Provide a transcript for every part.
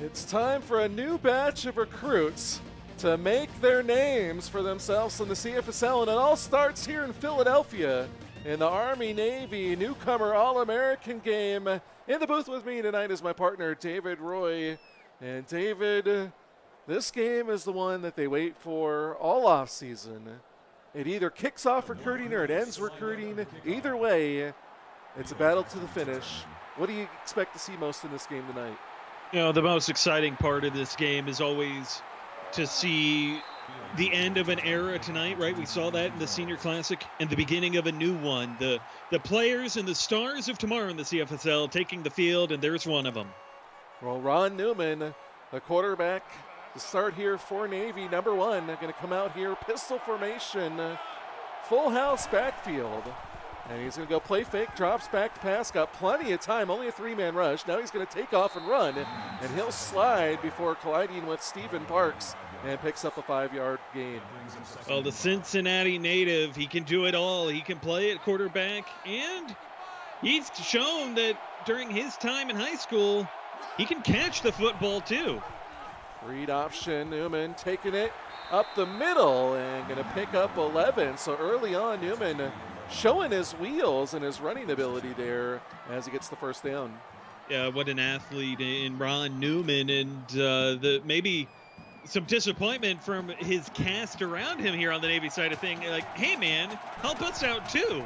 It's time for a new batch of recruits to make their names for themselves in the Cfsl, and it all starts here in Philadelphia in the Army-Navy Newcomer All-American Game. In the booth with me tonight is my partner, David Roy. And David, this game is the one that they wait for all off-season. It either kicks off recruiting or it ends recruiting. Either way, it's a battle to the finish. What do you expect to see most in this game tonight? You know, the most exciting part of this game is always to see the end of an era tonight, right? We saw that in the Senior Classic and the beginning of a new one. The players and the stars of tomorrow in the CFSL taking the field, and there's one of them. Well, Ron Newman, the quarterback, to start here for Navy, number one, going to come out here, pistol formation, full house backfield. And he's going to go play fake, drops back to pass, got plenty of time, only a three-man rush. Now he's going to take off and run, and he'll slide before colliding with Stephen Parks and picks up a 5-yard gain. Well, the Cincinnati native, he can do it all. He can play at quarterback, and he's shown that during his time in high school, he can catch the football too. Read option, Newman taking it up the middle and going to pick up 11. So early on, Newman showing his wheels and his running ability there as he gets the first down. Yeah, what an athlete in Ron Newman, and maybe some disappointment from his cast around him here on the Navy side of things. Like, hey man, help us out too.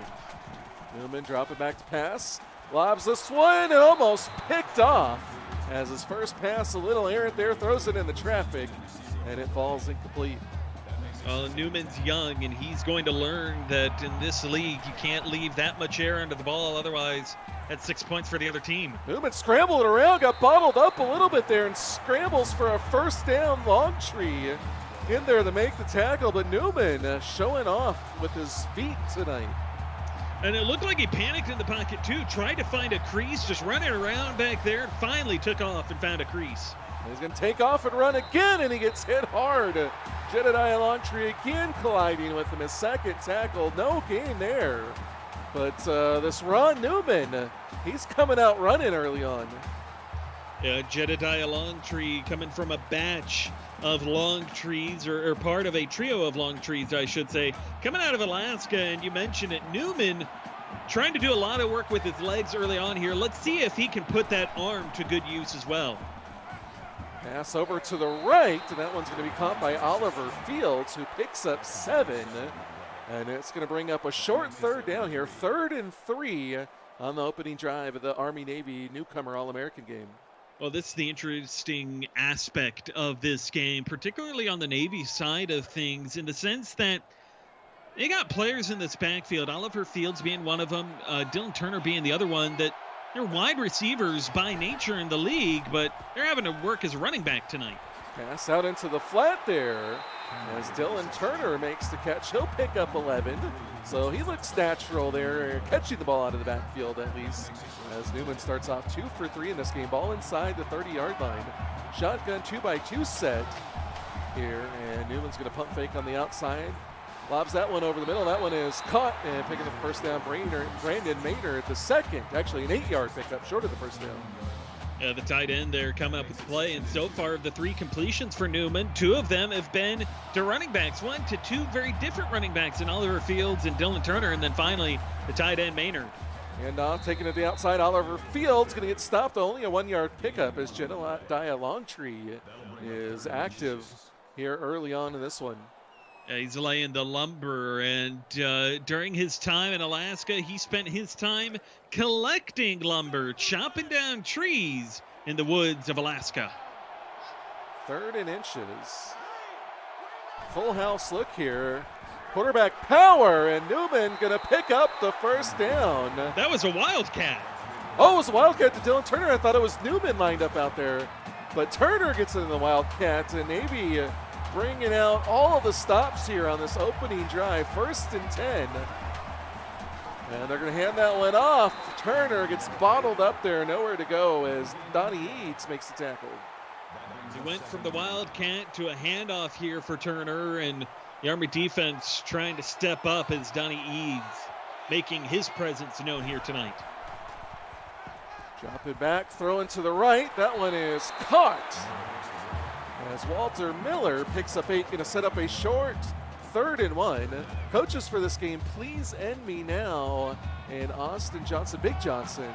Newman dropping back to pass, lobs this one and almost picked off as his first pass a little errant there, throws it in the traffic and it falls incomplete. Well, Newman's young, and he's going to learn that in this league, you can't leave that much air under the ball. Otherwise, that's 6 points for the other team. Newman scrambled around, got bottled up a little bit there, and scrambles for a first down. Longtree in there to make the tackle, but Newman showing off with his feet tonight. And it looked like he panicked in the pocket, too. Tried to find a crease, just running around back there, and finally took off and found a crease. He's going to take off and run again, and he gets hit hard. Jedediah Longtree again colliding with him, his second tackle. No gain there. But this Ron Newman, he's coming out running early on. Yeah, Jedediah Longtree coming from a batch of long trees, or part of a trio of long trees, I should say, coming out of Alaska. And you mentioned it, Newman trying to do a lot of work with his legs early on here. Let's see if he can put that arm to good use as well. Pass over to the right, and that one's going to be caught by Oliver Fields, who picks up 7. And it's going to bring up a short third down here, 3rd and 3 on the opening drive of the Army-Navy Newcomer All-American Game. Well, this is the interesting aspect of this game, particularly on the Navy side of things, in the sense that they got players in this backfield, Oliver Fields being one of them, Dylan Turner being the other one, that they're wide receivers by nature in the league, but they're having to work as a running back tonight. Pass out into the flat there as Dylan Turner makes the catch. He'll pick up 11, so he looks natural there, catching the ball out of the backfield at least, as Newman starts off 2 for 3 in this game, ball inside the 30-yard line. Shotgun 2x2 set here, and Newman's going to pump fake on the outside. Lobs that one over the middle. That one is caught, and picking up the first down, Brandon Maynard, the second, actually an 8-yard pickup, short of the first down. The tight end there coming up with the play, and so far of the 3 completions for Newman, 2 of them have been to running backs, 1 to 2 very different running backs in Oliver Fields and Dylan Turner, and then finally the tight end Maynard. And taking it to the outside, Oliver Fields going to get stopped, only a 1-yard pickup as Jedediah Longtree is active here early on in this one. He's laying the lumber, and during his time in Alaska, he spent his time collecting lumber, chopping down trees in the woods of Alaska. 3rd and inches. Full house look here. Quarterback power, and Newman going to pick up the first down. That was a wildcat. Oh, it was a wildcat to Dylan Turner. I thought it was Newman lined up out there. But Turner gets into the wildcat, and Navy bringing out all of the stops here on this opening drive. 1st and 10. And they're going to hand that one off. Turner gets bottled up there, nowhere to go as Donnie Eads makes the tackle. He went from the wildcat to a handoff here for Turner, and the Army defense trying to step up as Donnie Eads making his presence known here tonight. Drop it back, throw into the right. That one is caught. As Walter Miller picks up 8, going to set up a short 3rd and 1. Coaches for this game, please end me now. And Austin Johnson, Big Johnson,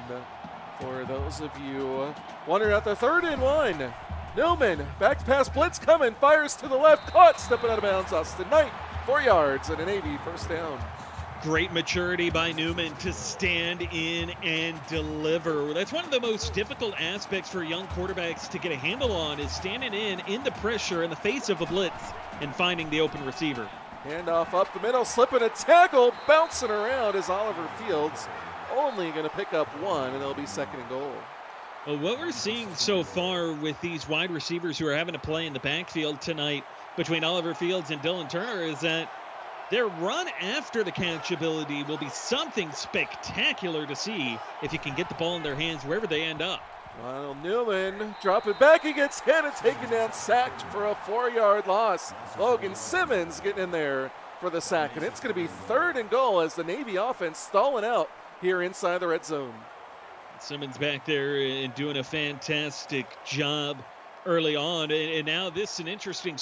for those of you wondering out the 3rd and 1. Newman, back to pass, blitz coming, fires to the left, caught, stepping out of bounds. Austin Knight, 4 yards and a Navy first down. Great maturity by Newman to stand in and deliver. That's one of the most difficult aspects for young quarterbacks to get a handle on, is standing in the pressure in the face of a blitz and finding the open receiver. Handoff up the middle, slipping a tackle, bouncing around is Oliver Fields. Only going to pick up 1, and it'll be 2nd and goal. Well, what we're seeing so far with these wide receivers who are having to play in the backfield tonight between Oliver Fields and Dylan Turner is that their run after the catch ability will be something spectacular to see if you can get the ball in their hands wherever they end up. Lionel Newman, drop it back, he gets hit and taken down, sacked for a 4-yard loss. Logan Simmons getting in there for the sack, and it's going to be 3rd and goal as the Navy offense stalling out here inside the red zone. Simmons back there and doing a fantastic job early on, and now this is an interesting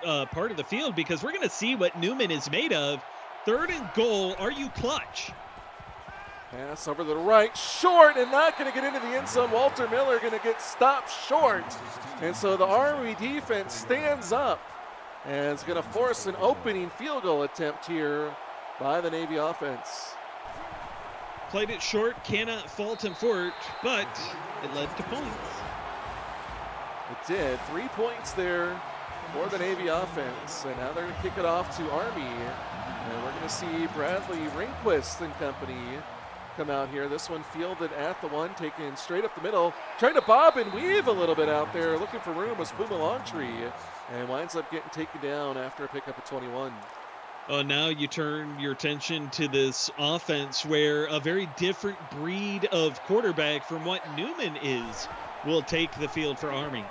part of the field because we're going to see what Newman is made of. 3rd and goal, are you clutch? Pass over to the right, short, and not going to get into the end zone. Walter Miller going to get stopped short, and so the Army defense stands up and is going to force an opening field goal attempt here by the Navy offense. Played it short, cannot fault him for it, but it led to points. It did. 3 points there for the Navy offense. And now they're going to kick it off to Army. And we're going to see Bradley Ringquist and company come out here. This one fielded at the 1, taken straight up the middle. Trying to bob and weave a little bit out there. Looking for room was Puma Longtree. And winds up getting taken down after a pickup of 21. Oh, now you turn your attention to this offense where a very different breed of quarterback from what Newman is will take the field for Army.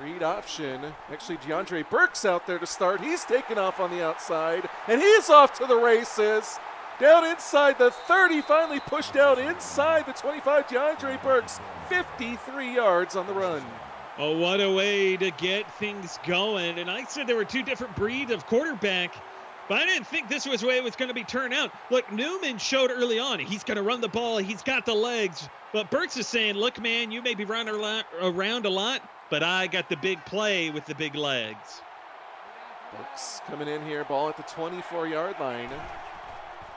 Read option. Actually, DeAndre Burks out there to start. He's taken off on the outside, and he's off to the races. Down inside the 30, finally pushed out inside the 25. DeAndre Burks, 53 yards on the run. Oh, what a way to get things going. And I said there were 2 different breeds of quarterback, but I didn't think this was the way it was going to be turned out. Look, Newman showed early on he's going to run the ball. He's got the legs. But Burks is saying, look, man, you may be running around a lot, but I got the big play with the big legs. Burks coming in here, ball at the 24-yard line.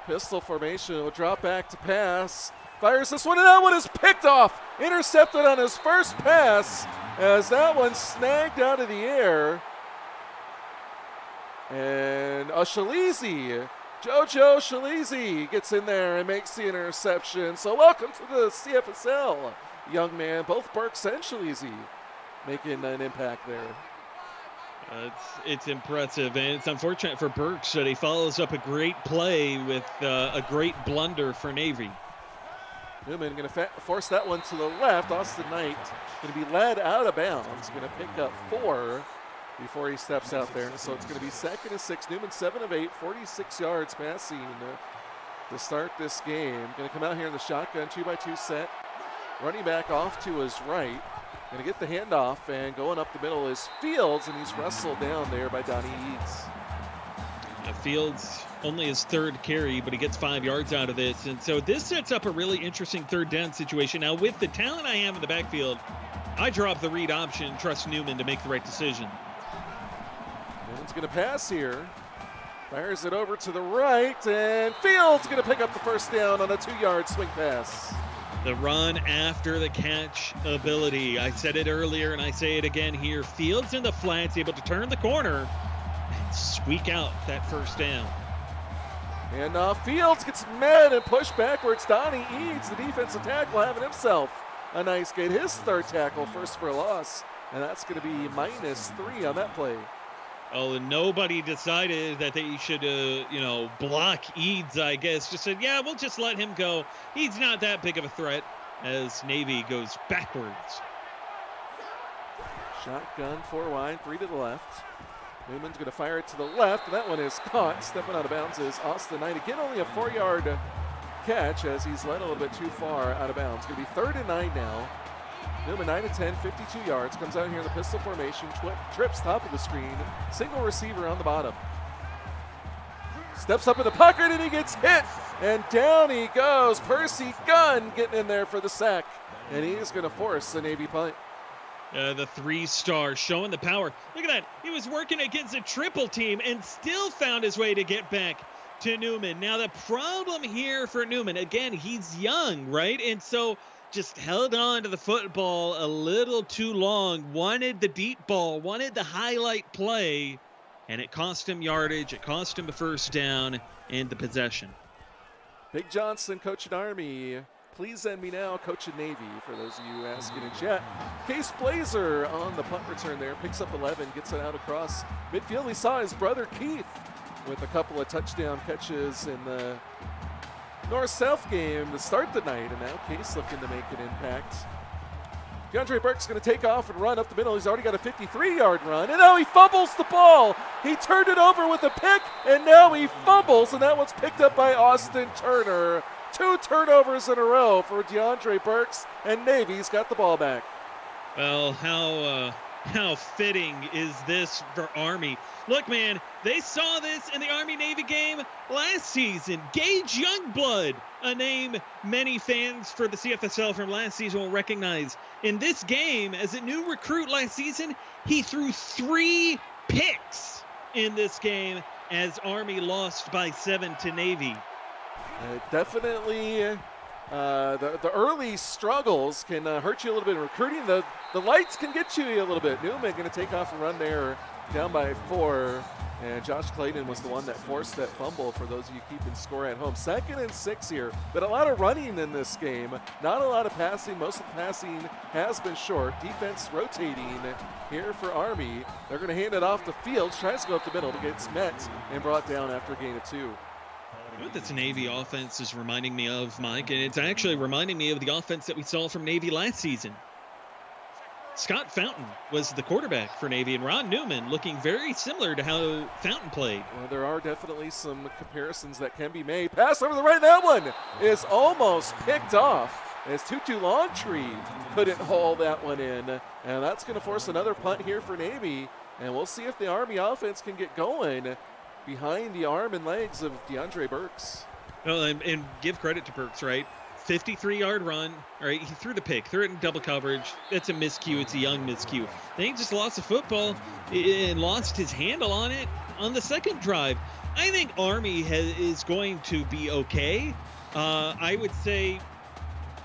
Pistol formation, will drop back to pass. Fires this one, and that one is picked off. Intercepted on his first pass as that one snagged out of the air. And Jojo Shalizi gets in there and makes the interception. So welcome to the CFSL, young man. Both Burks and Shalizi making an impact there. It's impressive, and it's unfortunate for Burks that he follows up a great play with a great blunder for Navy. Newman going to force that one to the left. Austin Knight going to be led out of bounds. Going to pick up 4 before he steps out there. So it's going to be 2nd and 6. Newman 7 of 8, 46 yards passing to start this game. Going to come out here in the shotgun 2-by-2 set. Running back off to his right. Going to get the handoff, and going up the middle is Fields, and he's wrestled down there by Donnie Eads. Fields only his 3rd carry, but he gets 5 yards out of this. And so this sets up a really interesting 3rd down situation. Now, with the talent I have in the backfield, I drop the read option and trust Newman to make the right decision. Newman's going to pass here. Fires it over to the right, and Fields going to pick up the first down on a 2-yard swing pass. The run after the catch ability. I said it earlier, and I say it again here. Fields in the flats, able to turn the corner and squeak out that first down. And Fields gets mad and pushed backwards. Donnie Eads, the defensive tackle, having himself a nice get. His 3rd tackle, first for a loss. And that's going to be -3 on that play. Oh, and nobody decided that they should, block Eads, I guess. Just said, yeah, we'll just let him go. He's not that big of a threat as Navy goes backwards. Shotgun, 4 wide, 3 to the left. Newman's going to fire it to the left, and that one is caught. Stepping out of bounds is Austin Knight. Again, only a 4-yard catch as he's led a little bit too far out of bounds. Going to be 3rd and 9 now. Newman 9 of 10, 52 yards. Comes out here in the pistol formation, trips top of the screen. Single receiver on the bottom. Steps up in the pocket and he gets hit. And down he goes. Percy Gunn getting in there for the sack. And he is going to force the Navy punt. The 3-star showing the power. Look at that. He was working against a triple team and still found his way to get back to Newman. Now the problem here for Newman, again, he's young, right? And so just held on to the football a little too long, wanted the deep ball, wanted the highlight play, and it cost him yardage, it cost him a first down and the possession. Big Johnson coaching Army. Please end me now, coaching Navy, for those of you asking in chat. Case Blazer on the punt return there, picks up 11, gets it out across midfield. He saw his brother Keith with a couple of touchdown catches in the North-South game to start the night, and now Case looking to make an impact. DeAndre Burke's going to take off and run up the middle. He's already got a 53-yard run, and now he fumbles the ball. He turned it over with a pick, and now he fumbles, and that one's picked up by Austin Turner. 2 turnovers in a row for DeAndre Burks, and Navy's got the ball back. Well, how fitting is this for Army? Look, man, they saw this in the Army-Navy game last season. Gage Youngblood, a name many fans for the CFSL from last season will recognize. In this game, as a new recruit last season, he threw 3 picks in this game as Army lost by 7 to Navy. Definitely the early struggles can hurt you a little bit in recruiting. The lights can get you a little bit. Newman going to take off and run there down by 4. And Josh Clayton was the one that forced that fumble for those of you keeping score at home. 2nd and 6 here, but a lot of running in this game. Not a lot of passing. Most of the passing has been short. Defense rotating here for Army. They're going to hand it off the field. Tries to go up the middle, but gets met and brought down after a gain of 2. You know what this Navy offense is reminding me of, Mike? And it's actually reminding me of the offense that we saw from Navy last season. Scott Fountain was the quarterback for Navy, and Ron Newman looking very similar to how Fountain played. Well, there are definitely some comparisons that can be made. Pass over the right, that one is almost picked off as Tutu Longtree couldn't haul that one in. And that's going to force another punt here for Navy. And we'll see if the Army offense can get going behind the arm and legs of DeAndre Burks. Well, and give credit to Burks, right? 53-yard run. All right, he threw the pick, threw it in double coverage. That's a miscue. It's a young miscue. Then he just lost the football and lost his handle on it on the second drive. I think Army is going to be okay. I would say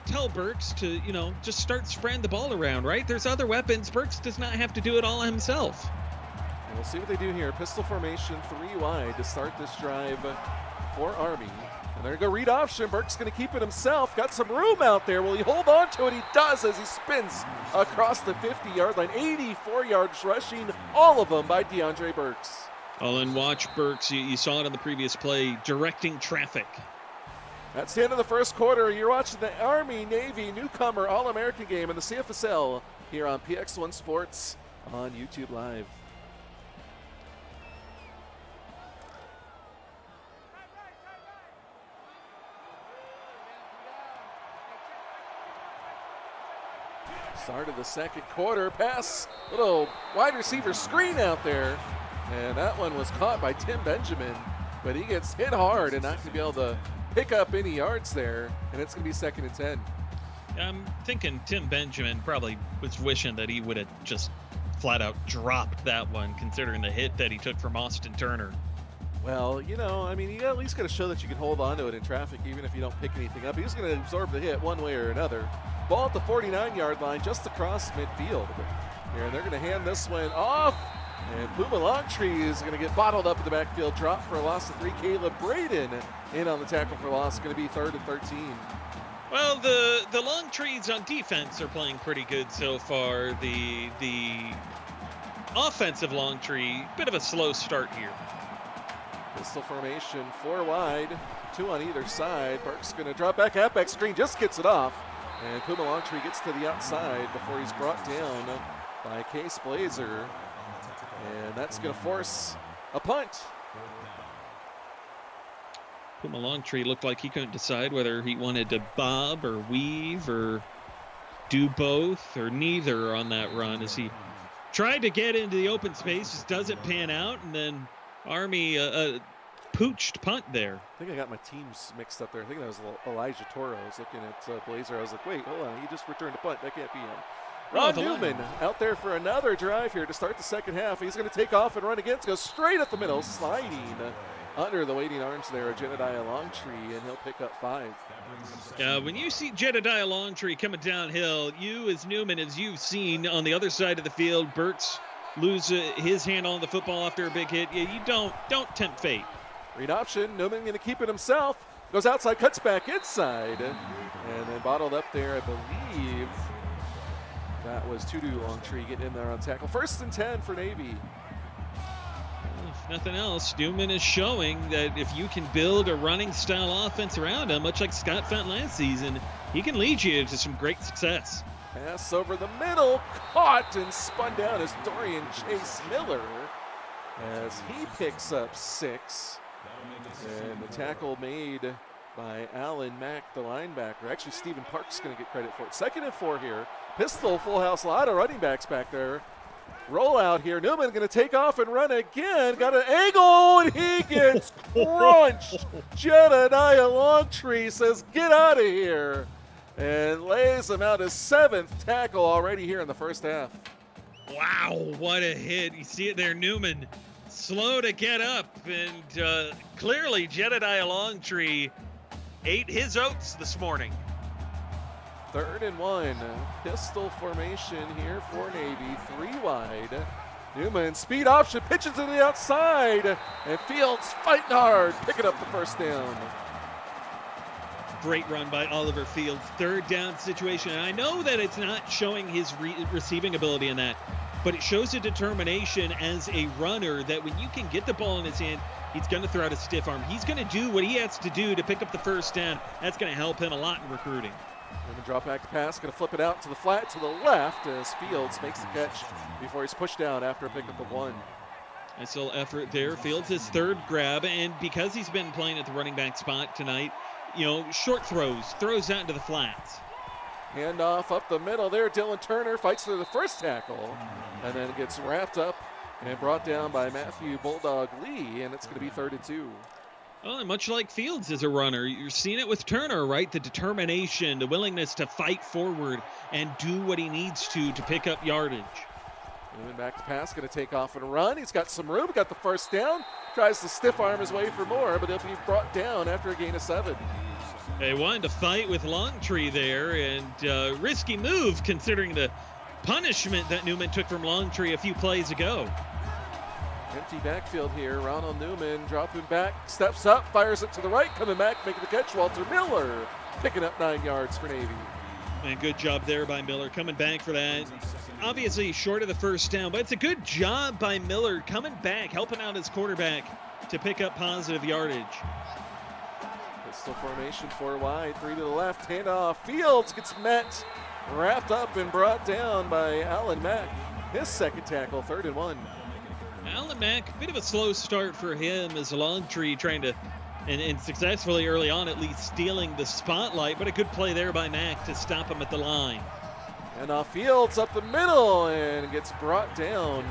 tell Burks to, just start spreading the ball around, right? There's other weapons. Burks does not have to do it all himself. And we'll see what they do here. Pistol formation, 3 wide to start this drive for Army. And there you go, read option. Burke's going to keep it himself. Got some room out there. Will he hold on to it? He does as he spins across the 50-yard line. 84 yards rushing, all of them by DeAndre Burks. Oh, and watch Burks. You saw it on the previous play, directing traffic. That's the end of the first quarter. You're watching the Army-Navy Newcomer All-American Game in the CFSL here on PX1 Sports on YouTube Live. Start of the second quarter, pass, little wide receiver screen out there, and that one was caught by Tim Benjamin, but he gets hit hard and not going to be able to pick up any yards there, and it's going to be 2nd and 10. I'm thinking Tim Benjamin probably was wishing that he would have just flat out dropped that one, considering the hit that he took from Austin Turner. Well, you at least got to show that you can hold on to it in traffic, even if you don't pick anything up. He's going to absorb the hit one way or another. Ball at the 49-yard line, just across midfield. Here, and they're going to hand this one off. And Puma Longtree is going to get bottled up in the backfield. Drop for a loss of 3. Caleb Braden in on the tackle for loss. Going to be 3rd and 13. Well, the Longtrees on defense are playing pretty good so far. The offensive Longtree, bit of a slow start here. Pistol formation, 4 wide, 2 on either side. Burke's going to drop back, halfback screen, just gets it off. And Puma Longtree gets to the outside before he's brought down by Case Blazer. And that's going to force a punt. Puma Longtree looked like he couldn't decide whether he wanted to bob or weave or do both or neither on that run as he tried to get into the open space, just doesn't pan out, and then Army pooched punt there. I think I got my teams mixed up there. I think that was Elijah Toro. I was looking at Blazer. I was like, wait, hold on. He just returned a punt. That can't be him. Ron Newman out there for another drive here to start the second half. He's going to take off and run again. Go straight up the middle, sliding under the waiting arms there of Jedediah Longtree, and he'll pick up 5. When you see Jedediah Longtree coming downhill, you as Newman, as you've seen on the other side of the field, Burks lose his hand on the football after a big hit. You don't tempt fate. Read option. Newman going to keep it himself. Goes outside, cuts back inside, and then bottled up there, I believe. That was Tudu Longtree getting in there on tackle. 1st and 10 for Navy. If nothing else, Newman is showing that if you can build a running style offense around him, much like Scott found last season, he can lead you to some great success. Pass over the middle, caught and spun down as Dorian Chase Miller as he picks up 6. And the tackle made by Alan Mack, the linebacker. Actually, Stephen Park's going to get credit for it. 2nd and 4 here. Pistol, full house, a lot of running backs back there. Roll out here. Newman going to take off and run again. Got an angle, and he gets crunched. Jedediah Longtree says, get out of here, and lays him out his 7th tackle already here in the first half. Wow, what a hit. You see it there, Newman. Slow to get up, and clearly Jedediah Longtree ate his oats this morning. 3rd and 1. Pistol formation here for Navy. 3 wide. Newman, speed option, pitches to the outside, and Fields fighting hard, picking up the first down. Great run by Oliver Fields. 3rd down situation. And I know that it's not showing his receiving ability in that, but it shows a determination as a runner that when you can get the ball in his hand, he's going to throw out a stiff arm. He's going to do what he has to do to pick up the first down. That's going to help him a lot in recruiting. Newman drop back to pass, going to flip it out to the flat to the left as Fields makes the catch before he's pushed down after a pickup of 1. Nice little effort there. Fields his 3rd grab, and because he's been playing at the running back spot tonight, short throws out into the flats. Handoff up the middle there. Dylan Turner fights for the first tackle and then gets wrapped up and brought down by Matthew Bulldog Lee, and it's going to be 3rd and 2. Well, and much like Fields as a runner, you're seeing it with Turner, right? The determination, the willingness to fight forward and do what he needs to pick up yardage. Moving back to pass, going to take off and run. He's got some room, got the first down. Tries to stiff arm his way for more, but he'll be brought down after a gain of 7. They wanted to fight with Longtree there, and risky move considering the punishment that Newman took from Longtree a few plays ago. Empty backfield here. Ronald Newman dropping back, steps up, fires it to the right, coming back, making the catch. Walter Miller picking up 9 yards for Navy. And good job there by Miller, coming back for that. Obviously short of the first down, but it's a good job by Miller coming back, helping out his quarterback to pick up positive yardage. Pistol formation, 4 wide, 3 to the left, handoff. Fields gets met, wrapped up and brought down by Alan Mack. His 2nd tackle, 3rd and 1. Alan Mack, a bit of a slow start for him as Longtree trying to, and successfully early on at least, stealing the spotlight, but a good play there by Mack to stop him at the line. And off Fields up the middle and gets brought down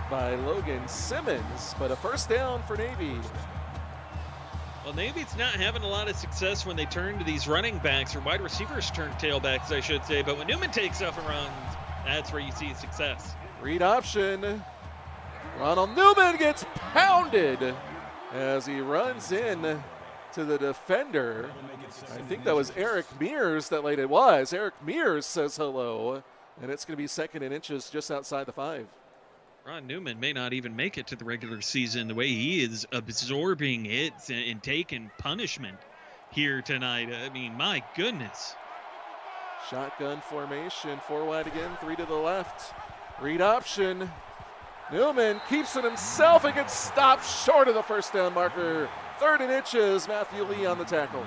by Logan Simmons, but a first down for Navy. Well, Navy's not having a lot of success when they turn to these running backs, or wide receivers turn tailbacks, I should say, but when Newman takes off and runs, that's where you see success. Read option. Ronald Newman gets pounded as he runs in to the defender. I think that was Eric Mears that laid it. Was. Eric Mears says hello, and it's going to be 2nd and inches just outside the 5. Ron Newman may not even make it to the regular season the way he is absorbing hits and taking punishment here tonight. I mean, my goodness. Shotgun formation, 4 wide again, 3 to the left. Read option. Newman keeps it himself and gets stopped short of the first down marker. 3rd and inches, Matthew Lee on the tackle.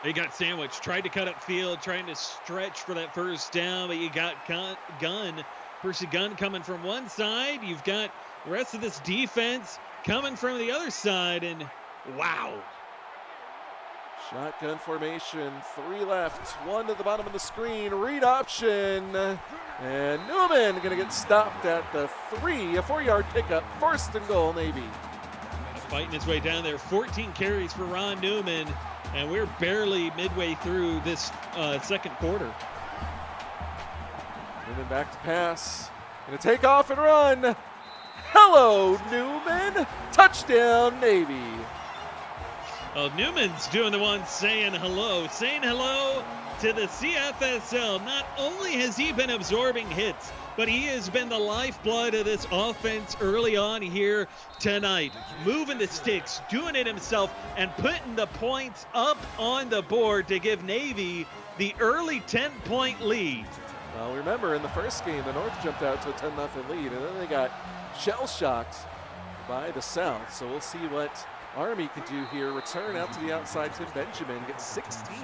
He got sandwiched, tried to cut up field, trying to stretch for that first down, but you got Percy Gunn coming from one side. You've got the rest of this defense coming from the other side, and wow. Shotgun formation, 3 left, 1 to the bottom of the screen, read option, and Newman gonna get stopped at the 3, a 4-yard pickup, 1st and goal, Navy. Fighting his way down there, 14 carries for Ron Newman, and we're barely midway through this second quarter. Newman back to pass, gonna take off and run. Hello, Newman, touchdown, Navy. Well, Newman's doing the one saying hello to the CFSL. Not only has he been absorbing hits, but he has been the lifeblood of this offense early on here tonight. Moving the sticks, doing it himself, and putting the points up on the board to give Navy the early 10-point lead. Well, remember in the first game, the North jumped out to a 10-0 lead, and then they got shell-shocked by the South. So we'll see what Army can do here. Return out to the outside. Tim Benjamin gets 16,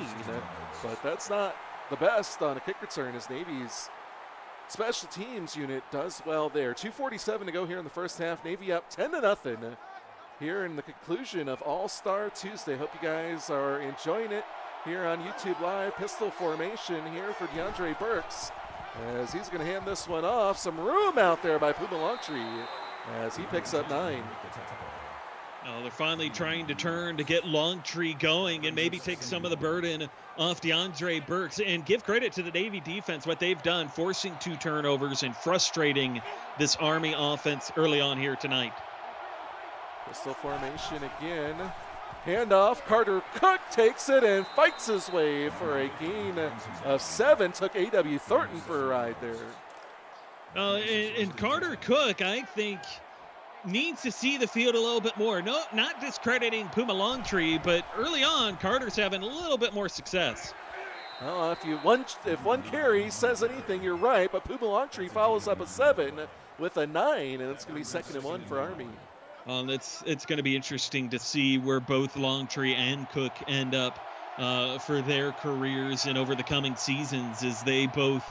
but that's not the best on a kick return as Navy's special teams unit does well there. 2:47 to go here in the first half. Navy up 10-0 here in the conclusion of All-Star Tuesday. Hope you guys are enjoying it here on YouTube Live. Pistol formation here for DeAndre Burks as he's going to hand this one off. Some room out there by Puma Longtree as he picks up 9. They're finally trying to turn to get Longtree going and maybe take some of the burden off DeAndre Burks. And give credit to the Navy defense, what they've done, forcing 2 turnovers and frustrating this Army offense early on here tonight. Pistol formation again. Handoff, Carter Cook takes it and fights his way for a gain of 7. Took A.W. Thornton for a ride there. And Carter Cook, I think, needs to see the field a little bit more. No, not discrediting Puma Longtree, but early on, Carter's having a little bit more success. Well, if one carry says anything, you're right, but Puma Longtree follows up a 7 with a 9, and it's going to be 2nd and 1 for Army. It's going to be interesting to see where both Longtree and Cook end up for their careers and over the coming seasons as they both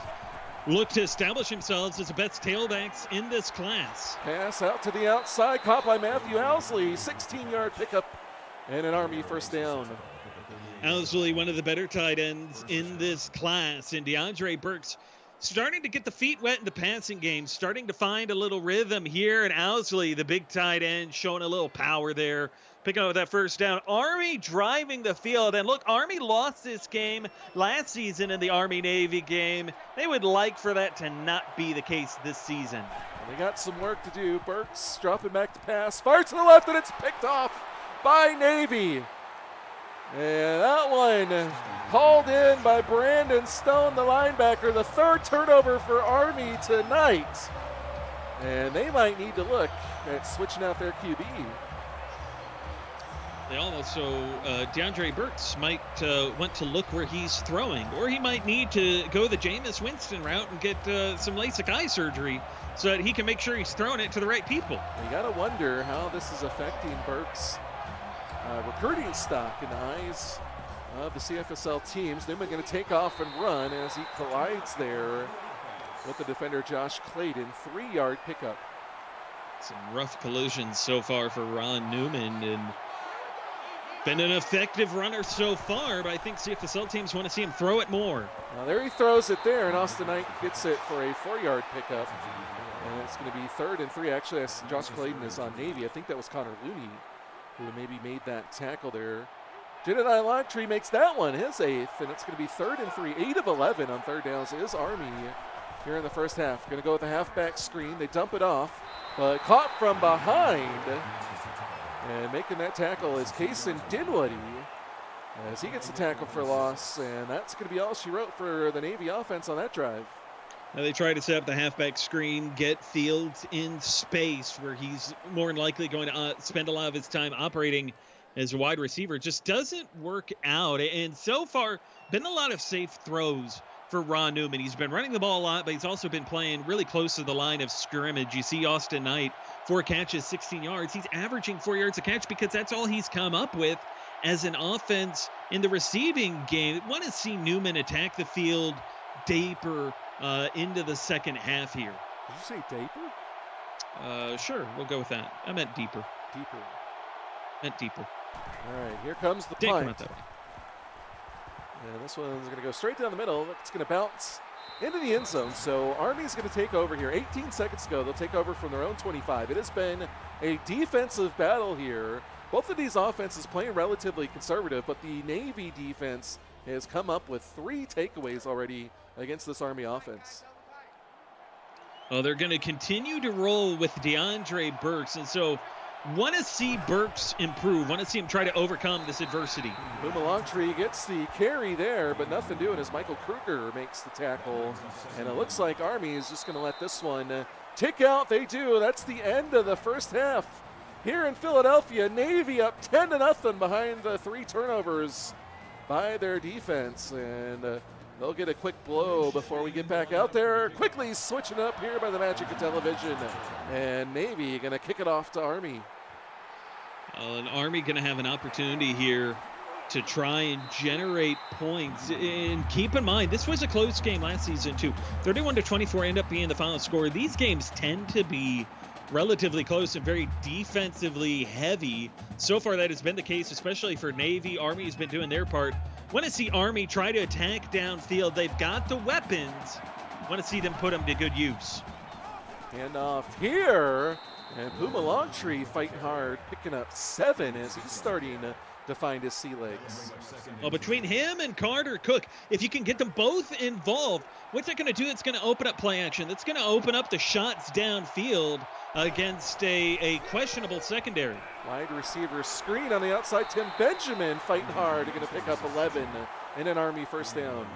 look to establish themselves as the best tailbacks in this class. Pass out to the outside, caught by Matthew Owsley, 16-yard pickup and an Army first down. Owsley, one of the better tight ends in this class, and DeAndre Burks starting to get the feet wet in the passing game, starting to find a little rhythm here. And Owsley, the big tight end, showing a little power there, picking up that first down. Army driving the field. And look, Army lost this game last season in the Army-Navy game. They would like for that to not be the case this season. They got some work to do. Burks dropping back to pass, fires to the left, and it's picked off by Navy. And that one hauled in by Brandon Stone, the linebacker. The 3rd turnover for Army tonight. And they might need to look at switching out their QB. They also, DeAndre Burks might want to look where he's throwing, or he might need to go the Jameis Winston route and get some LASIK eye surgery so that he can make sure he's throwing it to the right people. You got to wonder how this is affecting Burks' recruiting stock in the eyes of the CFSL teams. Newman going to take off and run as he collides there with the defender Josh Clayton. 3-yard pickup. Some rough collisions so far for Ron Newman, and been an effective runner so far, but I think CFSL teams want to see him throw it more. Now there he throws it there, and Austin Knight gets it for a 4-yard pickup. And it's going to be 3rd and 3. Actually, Josh Clayton is on Navy. I think that was Connor Looney who maybe made that tackle there. Jedediah Longtree makes that one his 8th, and it's going to be 3rd and 3. 8 of 11 on 3rd downs is Army here in the first half. Going to go with a halfback screen. They dump it off, but caught from behind. And making that tackle is Kason Dinwiddie as he gets the tackle for loss, and that's going to be all she wrote for the Navy offense on that drive. Now they try to set up the halfback screen, get Fields in space where he's more than likely going to spend a lot of his time operating as a wide receiver. It just doesn't work out. And so far, been a lot of safe throws for Ron Newman. He's been running the ball a lot, but he's also been playing really close to the line of scrimmage. You see Austin Knight, 4 catches, 16 yards. He's averaging 4 yards a catch because that's all he's come up with as an offense in the receiving game. I want to see Newman attack the field deeper into the second half here. Did you say deeper? Sure, we'll go with that. I meant deeper. Deeper. Meant deeper. All right, here comes the Didn't come punt. out that way. And this one's going to go straight down the middle. It's going to bounce into the end zone. So Army's going to take over here. 18 seconds to go. They'll take over from their own 25. It has been a defensive battle here. Both of these offenses playing relatively conservative, but the Navy defense has come up with 3 takeaways already against this Army offense. Well, they're going to continue to roll with DeAndre Burks, and so want to see Burks improve, want to see him try to overcome this adversity. Puma Longtree gets the carry there, but nothing doing as Michael Kruger makes the tackle. And it looks like Army is just going to let this one tick out. They do. That's the end of the first half. Here in Philadelphia, Navy up 10-0 behind the 3 turnovers by their defense. And they'll get a quick blow before we get back out there. Quickly switching up here by the magic of television. And Navy going to kick it off to Army. And Army going to have an opportunity here to try and generate points. And keep in mind, this was a close game last season too. 31-24 end up being the final score. These games tend to be relatively close and very defensively heavy. So far that has been the case, especially for Navy. Army has been doing their part. Want to see Army try to attack downfield. They've got the weapons. Want to see them put them to good use. Hand off here, and Puma Longtree fighting hard, picking up 7 as he's starting to find his sea legs. Well, between him and Carter Cook, if you can get them both involved, what's that going to do? It's going to open up play action. That's going to open up the shots downfield against a questionable secondary. Wide receiver screen on the outside. Tim Benjamin fighting hard. Going to pick up 11 and an Army first down.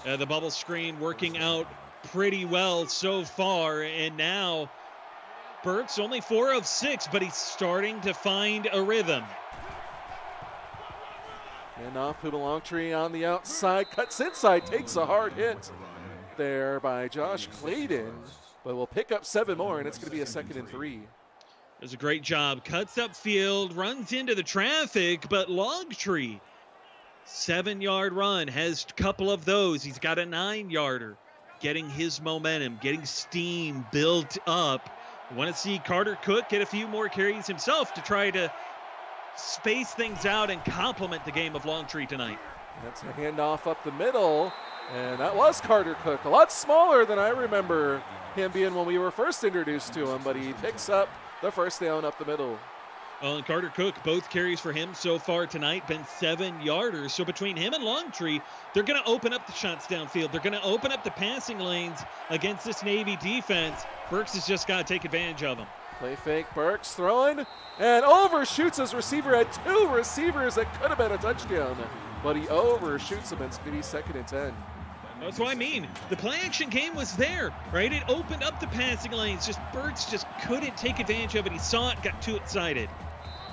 The bubble screen working out pretty well so far, and now Burks only 4 of 6, but he's starting to find a rhythm. And off Puma Longtree on the outside, cuts inside, takes a hard hit there by Josh Clayton, but we'll pick up 7 more, and it's going to be a 2nd and 3. Does a great job, cuts upfield, runs into the traffic, but Longtree, 7-yard run, has a couple of those. He's got a 9-yarder, getting his momentum, getting steam built up. Want to see Carter Cook get a few more carries himself to try to space things out and complement the game of Longtree tonight. That's a handoff up the middle, and that was Carter Cook. A lot smaller than I remember him being when we were first introduced to him, but he picks up the first down up the middle. Well, and Carter Cook, both carries for him so far tonight been 7-yarders. So between him and Longtree, they're going to open up the shots downfield. They're going to open up the passing lanes against this Navy defense. Burks has just got to take advantage of them. Play fake, Burks throwing, and overshoots his receiver. Had 2 receivers that could have been a touchdown, but he overshoots him. It's going to be 2nd and 10. That's what I mean. The play action game was there, right? It opened up the passing lanes. Just Burks just couldn't take advantage of it. He saw it, got too excited.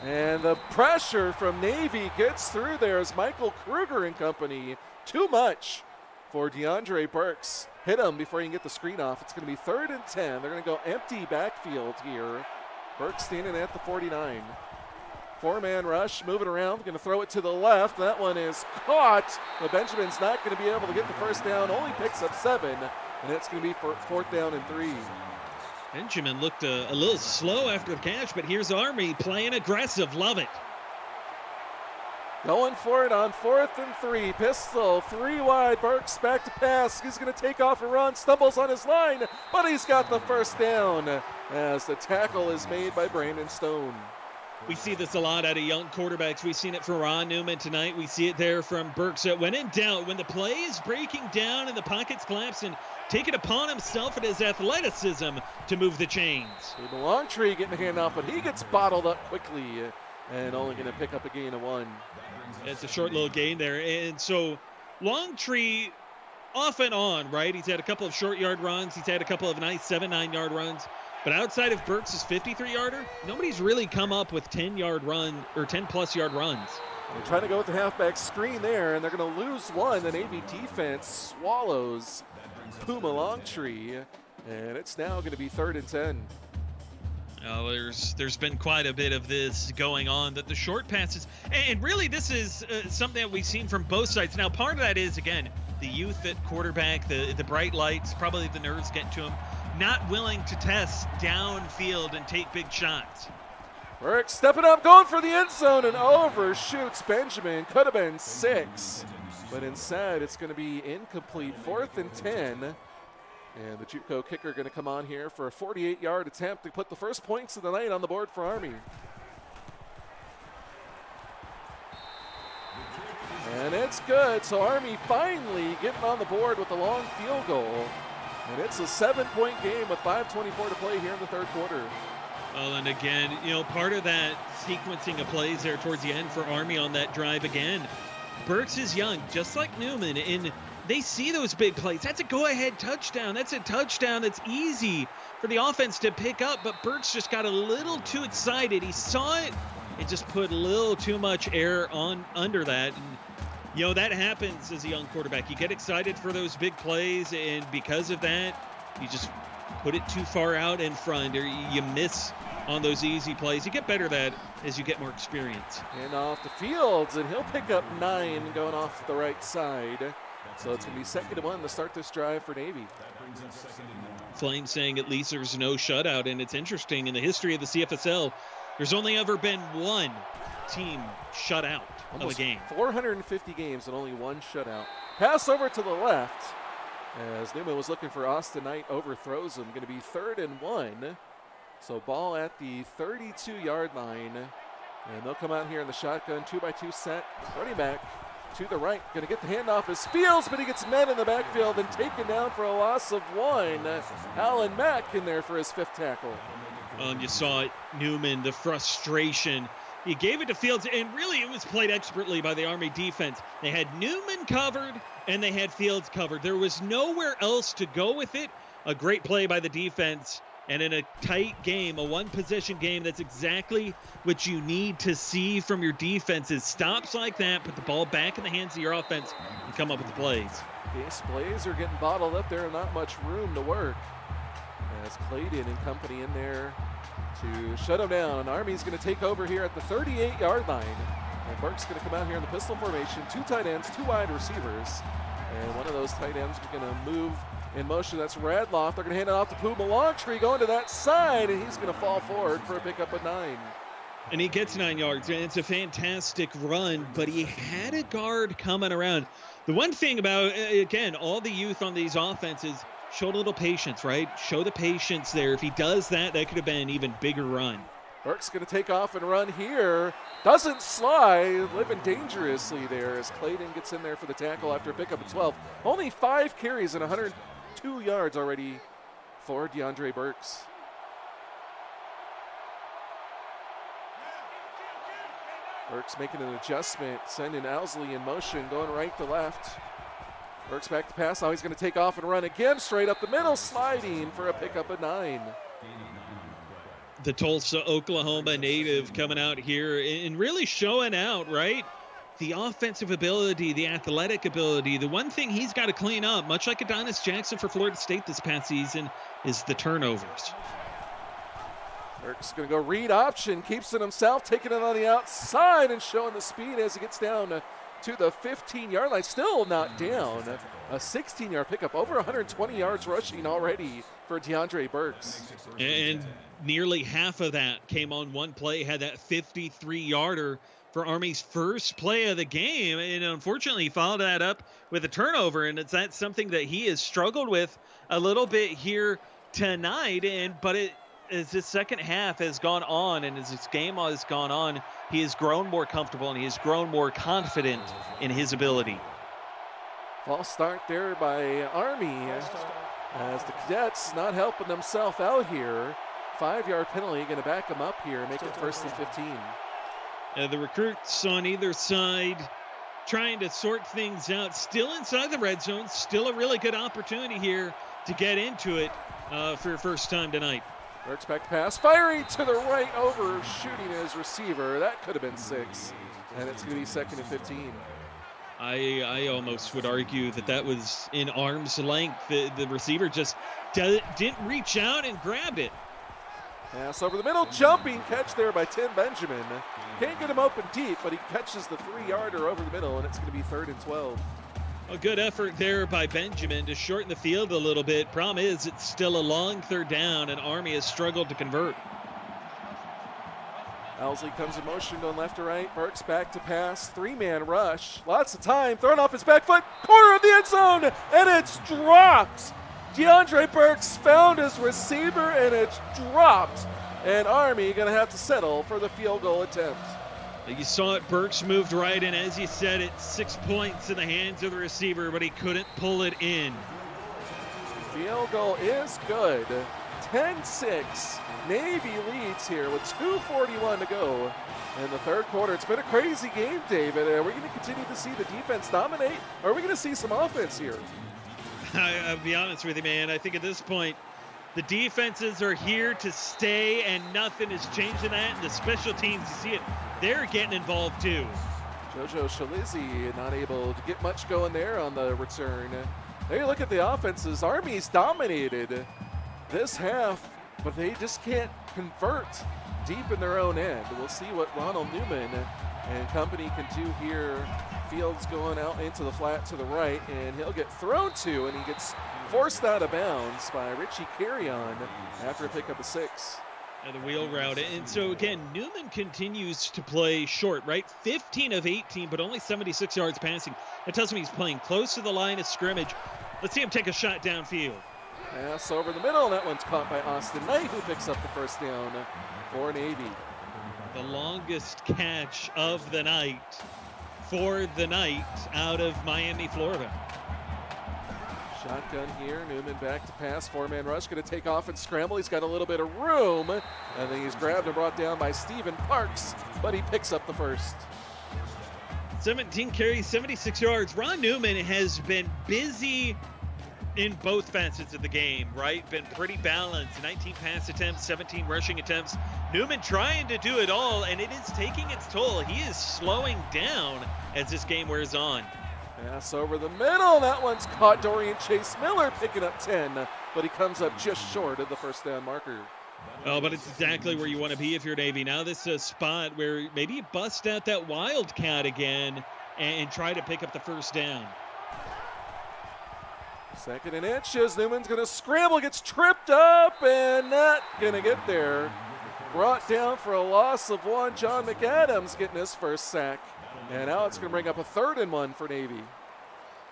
And the pressure from Navy gets through there as Michael Kruger and company. Too much for DeAndre Burks. Hit him before he can get the screen off. It's going to be 3rd and 10. They're going to go empty backfield here. Burks standing at the 49. 4-man rush, moving around, going to throw it to the left. That one is caught, but Benjamin's not going to be able to get the first down. Only picks up 7, and it's going to be for 4th down and 3. Benjamin looked a little slow after the catch, but here's Army playing aggressive. Love it. Going for it on 4th and 3. Pistol, 3 wide. Burks back to pass. He's going to take off and run. Stumbles on his line, but he's got the first down as the tackle is made by Brandon Stone. We see this a lot out of young quarterbacks. We've seen it from Ron Newman tonight. We see it there from Burks. When in doubt, when the play is breaking down and the pocket's collapsing, take it upon himself and his athleticism to move the chains. Longtree getting the handoff, but he gets bottled up quickly and only going to pick up a gain of 1. It's a short little gain there. And so Longtree off and on, right? He's had a couple of short yard runs. He's had a couple of nice 7-9 yard runs. But outside of Burks' 53-yarder, nobody's really come up with 10-yard run or 10-plus yard runs. They're trying to go with the halfback screen there, and they're going to lose 1. The Navy defense swallows Puma Longtree, and it's now going to be 3rd and 10. There's been quite a bit of this going on, that the short passes, and really this is something that we've seen from both sides. Now, part of that is, again, the youth at quarterback, the bright lights, probably the nerves getting to him, not willing to test downfield and take big shots. Burks stepping up, going for the end zone, and overshoots Benjamin. Could have been 6. but instead it's going to be incomplete. 4th and 10. And the JUCO kicker going to come on here for a 48-yard attempt to put the first points of the night on the board for Army. And it's good, so Army finally getting on the board with a long field goal. And it's a 7-point game with 5:24 to play here in the third quarter. Well, and again, part of that sequencing of plays there towards the end for Army on that drive again. Burks is young, just like Newman, and they see those big plays. That's a go-ahead touchdown. That's a touchdown that's easy for the offense to pick up, but Burks just got a little too excited. He saw it and just put a little too much air on under that. And, that happens as a young quarterback. You get excited for those big plays, and because of that, you just put it too far out in front, or you miss on those easy plays. You get better at that as you get more experience. And off the fields, and he'll pick up 9 going off the right side. So it's going to be 2nd and 1 to start this drive for Navy. Flames saying at least there's no shutout, and it's interesting, in the history of the CFSL, there's only ever been one team shut out of a game. 450 games and only one shutout. Pass over to the left as Newman was looking for Austin Knight, overthrows him. Going to be 3rd and 1. So ball at the 32-yard line. And they'll come out here in the shotgun, 2-by-2 set. Running back to the right, going to get the handoff as Fields, but he gets men in the backfield and taken down for a loss of 1. Alan Mack in there for his 5th tackle. And you saw it, Newman, the frustration. He gave it to Fields, and really it was played expertly by the Army defense. They had Newman covered, and they had Fields covered. There was nowhere else to go with it. A great play by the defense. And in a tight game, a one-possession game, that's exactly what you need to see from your defense, is stops like that, put the ball back in the hands of your offense, and come up with the plays. These plays are getting bottled up there, not much room to work. As Clayton and company in there to shut them down. And Army's going to take over here at the 38-yard line. And Burke's going to come out here in the pistol formation, 2 tight ends, 2 wide receivers. And one of those tight ends is going to move in motion. That's Radloff. They're going to hand it off to Puma Longtree going to that side, and he's going to fall forward for a pickup of 9. And he gets 9 yards, and it's a fantastic run, but he had a guard coming around. The one thing about, again, all the youth on these offenses, show a little patience, right? Show the patience there. If he does that, that could have been an even bigger run. Burke's going to take off and run here. Doesn't slide, living dangerously there as Clayton gets in there for the tackle after a pickup of 12. Only 5 carries and 102 yards already for DeAndre Burks. Burks making an adjustment, sending Owsley in motion, going right to left. Burks back to pass. Now he's going to take off and run again, straight up the middle, sliding for a pickup of 9. The Tulsa, Oklahoma native coming out here and really showing out, right? The offensive ability, the athletic ability. The one thing he's got to clean up, much like Adonis Jackson for Florida State this past season, is the turnovers. Burks going to go read option, keeps it himself, taking it on the outside and showing the speed as he gets down to the 15-yard line. Still not down. A 16-yard pickup, over 120 yards rushing already for DeAndre Burks. And nearly half of that came on one play, had that 53-yarder for Army's first play of the game. And unfortunately, he followed that up with a turnover. And that's something that he has struggled with a little bit here tonight. But as the second half has gone on and as this game has gone on, he has grown more comfortable and he has grown more confident in his ability. False start there by Army as the Cadets not helping themselves out here. 5-yard penalty, going to back them up here, make it 1st and 15. The recruits on either side trying to sort things out. Still inside the red zone, still a really good opportunity here to get into it for your first time tonight. Burks back to pass, firing to the right, overshooting his receiver. That could have been 6, and it's going to be 2nd and 15. I almost would argue that was in arm's length. The receiver just didn't reach out and grabbed it. Pass over the middle, jumping catch there by Tim Benjamin. Can't get him open deep, but he catches the 3-yarder over the middle, and it's going to be 3rd and 12. A good effort there by Benjamin to shorten the field a little bit. Problem is, it's still a long 3rd down, and Army has struggled to convert. Owsley comes in motion going left to right. Burks back to pass. 3-man rush. Lots of time. Thrown off his back foot. Corner of the end zone. And it's dropped. DeAndre Burks found his receiver and it's dropped. And Army going to have to settle for the field goal attempt. You saw it. Burks moved right, and as you said, it's 6 points in the hands of the receiver, but he couldn't pull it in. Field goal is good. 10-6. Navy leads here with 2:41 to go in the third quarter. It's been a crazy game, David. Are we going to continue to see the defense dominate? Or are we going to see some offense here? I'll be honest with you, man. I think at this point, the defenses are here to stay, and nothing is changing that. And the special teams, you see it, they're getting involved too. JoJo Shalizzi not able to get much going there on the return. There you look at the offenses. Army's dominated this half, but they just can't convert deep in their own end. We'll see what Ronald Newman and company can do here. Fields going out into the flat to the right, and he'll get thrown to, and he gets forced out of bounds by Richie Carrion after a pick up a 6. The wheel route. And so, again, Newman continues to play short, right? 15 of 18, but only 76 yards passing. That tells me he's playing close to the line of scrimmage. Let's see him take a shot downfield. Pass over the middle, and that one's caught by Austin Knight, who picks up the first down for Navy. The longest catch of the night for the night out of Miami, Florida. Shotgun here, Newman back to pass, 4-man rush, going to take off and scramble. He's got a little bit of room, and then he's grabbed and brought down by Stephen Parks, but he picks up the first. 17 carries, 76 yards. Ron Newman has been busy in both facets of the game, right? Been pretty balanced. 19 pass attempts, 17 rushing attempts. Newman trying to do it all, and it is taking its toll. He is slowing down as this game wears on. Pass over the middle. That one's caught. Dorian Chase Miller picking up 10, but he comes up just short of the first down marker. Oh, but it's exactly where you want to be if you're Navy. Now this is a spot where maybe you bust out that wildcat again and try to pick up the first down. 2nd and inches. Newman's going to scramble, gets tripped up, and not going to get there. Brought down for a loss of 1. John McAdams getting his first sack. And now it's going to bring up a 3rd and 1 for Navy.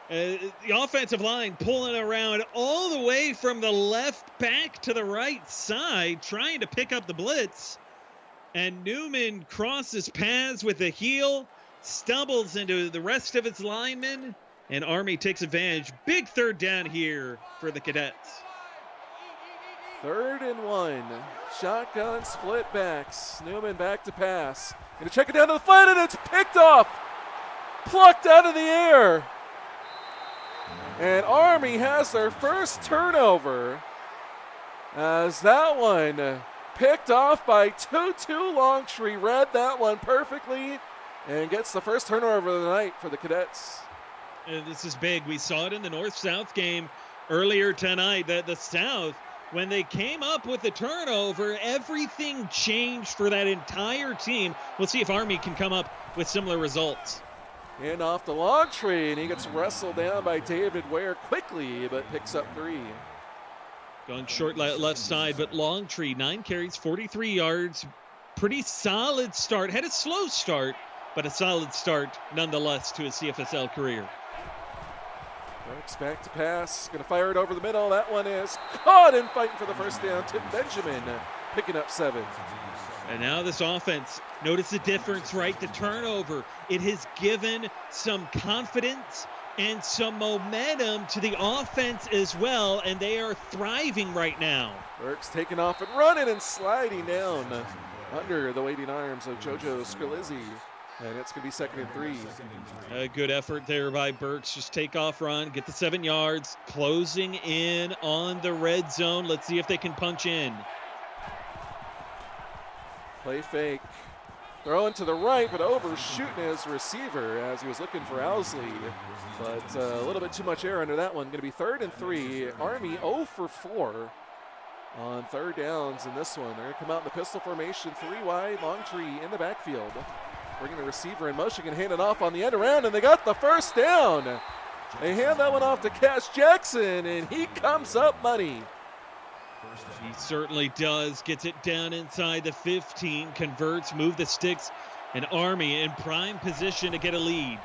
The offensive line pulling around all the way from the left back to the right side, trying to pick up the blitz. And Newman crosses paths with a heel, stumbles into the rest of its linemen, and Army takes advantage. Big 3rd down here for the Cadets. 3rd and 1. Shotgun split backs. Newman back to pass. Going to check it down to the flat, and it's picked off. Plucked out of the air. And Army has their first turnover as that one picked off by Tutu Longtree. Read that one perfectly and gets the first turnover of the night for the Cadets. This is big. We saw it in the North-South game earlier tonight. That the South, when they came up with the turnover, everything changed for that entire team. We'll see if Army can come up with similar results. And off the Longtree, and he gets wrestled down by David Ware quickly, but picks up 3. Going short left side, but Longtree, 9 carries, 43 yards. Pretty solid start. Had a slow start, but a solid start nonetheless to his CFSL career. Burks back to pass, going to fire it over the middle. That one is caught and fighting for the first down. Tim Benjamin picking up 7. And now this offense, notice the difference, right? The turnover, it has given some confidence and some momentum to the offense as well, and they are thriving right now. Burks taking off and running and sliding down under the waiting arms of JoJo Scalizzi. And it's going to be 2nd and 3. A good effort there by Burks. Just take off, run, get the 7 yards, closing in on the red zone. Let's see if they can punch in. Play fake. Throwing to the right, but overshooting his receiver as he was looking for Owsley. But a little bit too much air under that one. Going to be 3rd and 3. Army 0 for 4 on 3rd downs in this one. They're going to come out in the pistol formation, 3 wide, Longtree in the backfield. Bringing the receiver in motion and hand it off on the end around, and they got the first down. They hand that one off to Cash Jackson, and he comes up money. He certainly does. Gets it down inside the 15, converts, move the sticks, and Army in prime position to get a lead.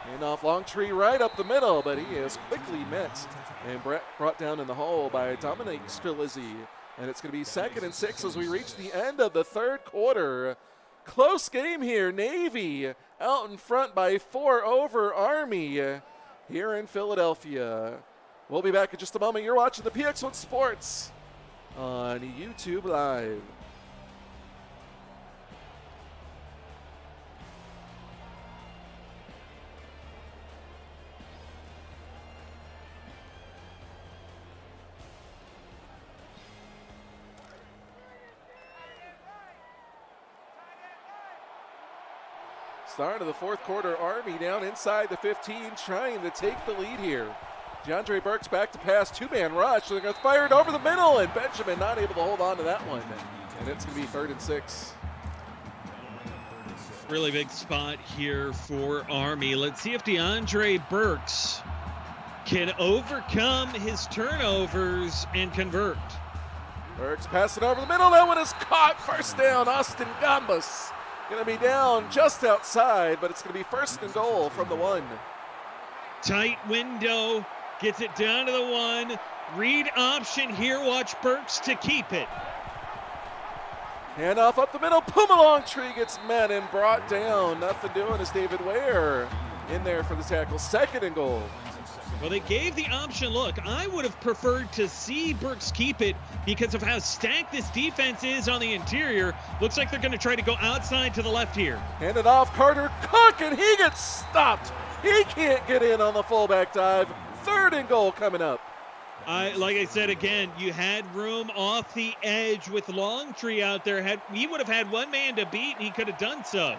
Handoff Longtree right up the middle, but he is quickly met and brought down in the hole by Dominic Strelizzi. And it's going to be 2nd and 6 as we reach the end of the third quarter. Close game here. Navy out in front by 4 over Army here in Philadelphia. We'll be back in just a moment. You're watching the PX1 Sports on YouTube Live. Start of the fourth quarter, Army down inside the 15, trying to take the lead here. DeAndre Burks back to pass, two-man rush. They're going to fire it over the middle, and Benjamin not able to hold on to that one. And it's going to be 3rd and 6. Really big spot here for Army. Let's see if DeAndre Burks can overcome his turnovers and convert. Burks passing over the middle. That one is caught. First down, Austin Gambas. Going to be down just outside, but it's going to be 1st and goal from the 1. Tight window, gets it down to the 1. Read option here, watch Burks to keep it. Handoff up the middle, Puma Longtree gets met and brought down. Nothing doing as David Ware in there for the tackle. 2nd and goal. Well, they gave the option look. I would have preferred to see Burks keep it because of how stacked this defense is on the interior. Looks like they're going to try to go outside to the left here. Hand it off, Carter Cook, and he gets stopped. He can't get in on the fullback dive. 3rd and goal coming up. Like I said again, you had room off the edge with Longtree out there. He would have had one man to beat, and he could have done so.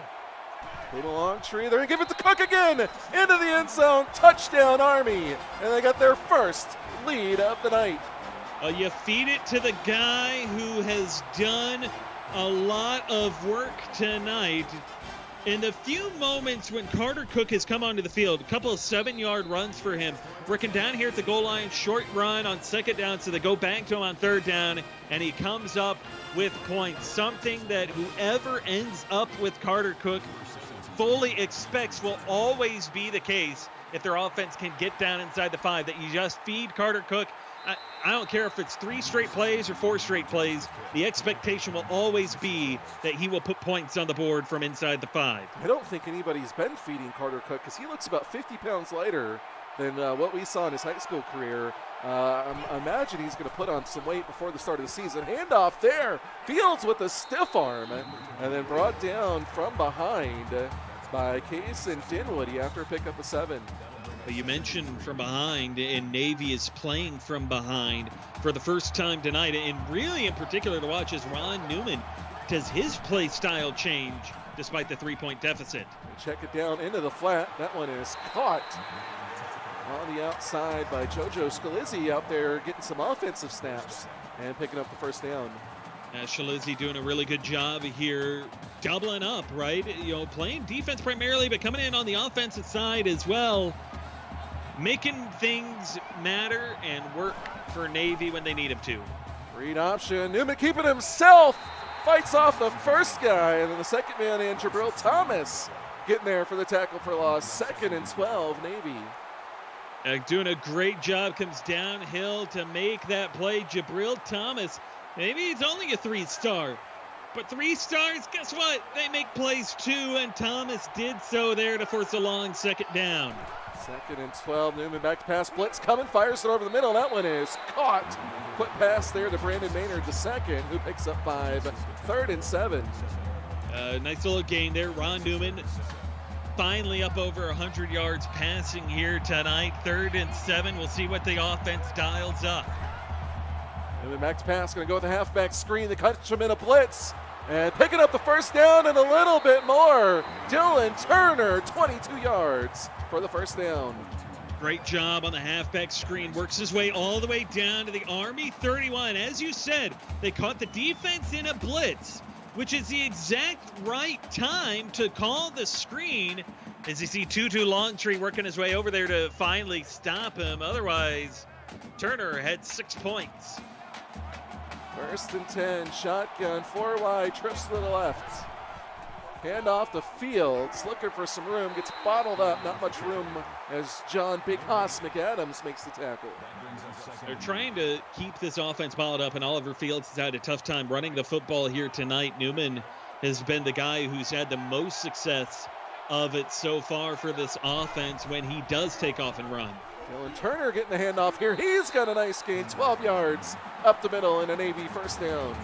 Puma Longtree, they're going to give it to Cook again. Into the end zone, touchdown Army. And they got their first lead of the night. You feed it to the guy who has done a lot of work tonight. In the few moments when Carter Cook has come onto the field, a couple of 7-yard runs for him, working down here at the goal line, short run on 2nd down, so they go back to him on 3rd down, and he comes up with points. Something that whoever ends up with Carter Cook fully expects will always be the case if their offense can get down inside the 5, that you just feed Carter Cook. I don't care if it's 3 straight plays or 4 straight plays. The expectation will always be that he will put points on the board from inside the 5. I don't think anybody's been feeding Carter Cook because he looks about 50 pounds lighter than what we saw in his high school career. I imagine he's going to put on some weight before the start of the season. Handoff there. Fields with a stiff arm and then brought down from behind by Case and Dinwiddie after a pickup of 7. You mentioned from behind, and Navy is playing from behind for the first time tonight. And really in particular to watch is Ron Newman. Does his play style change despite the 3-point deficit? Check it down into the flat. That one is caught on the outside by JoJo Scalisi out there getting some offensive snaps and picking up the first down. Scalisi doing a really good job here, doubling up, right? Playing defense primarily, but coming in on the offensive side as well. Making things matter and work for Navy when they need him to. Read option. Newman keeping himself. Fights off the first guy. And then the second man in, Jabril Thomas, getting there for the tackle for loss. 2nd and 12, Navy. Doing a great job. Comes downhill to make that play. Jabril Thomas. Maybe it's only a 3-star. But 3 stars, guess what? They make plays too. And Thomas did so there to force a long 2nd down. 2nd and 12, Newman back to pass, blitz coming, fires it over the middle. That one is caught. Quick pass there to Brandon Maynard, the second, who picks up 5. 3rd and 7. Nice little gain there. Ron Newman finally up over 100 yards passing here tonight. 3rd and 7. We'll see what the offense dials up. Newman back to pass, going to go with the halfback screen. They catch him in a blitz. And picking up the first down and a little bit more. Dylan Turner, 22 yards for the first down. Great job on the halfback screen. Works his way all the way down to the Army 31. As you said, they caught the defense in a blitz, which is the exact right time to call the screen. As you see Tutu Longtree working his way over there to finally stop him. Otherwise, Turner had 6 points. First and 10, shotgun, 4 wide, trips to the left. Hand off to Fields, looking for some room, gets bottled up, not much room as John Big Hoss McAdams makes the tackle. They're trying to keep this offense bottled up, and Oliver Fields has had a tough time running the football here tonight. Newman has been the guy who's had the most success of it so far for this offense when he does take off and run. Dylan Turner getting the handoff here. He's got a nice gain, 12 yards up the middle and a Navy first down.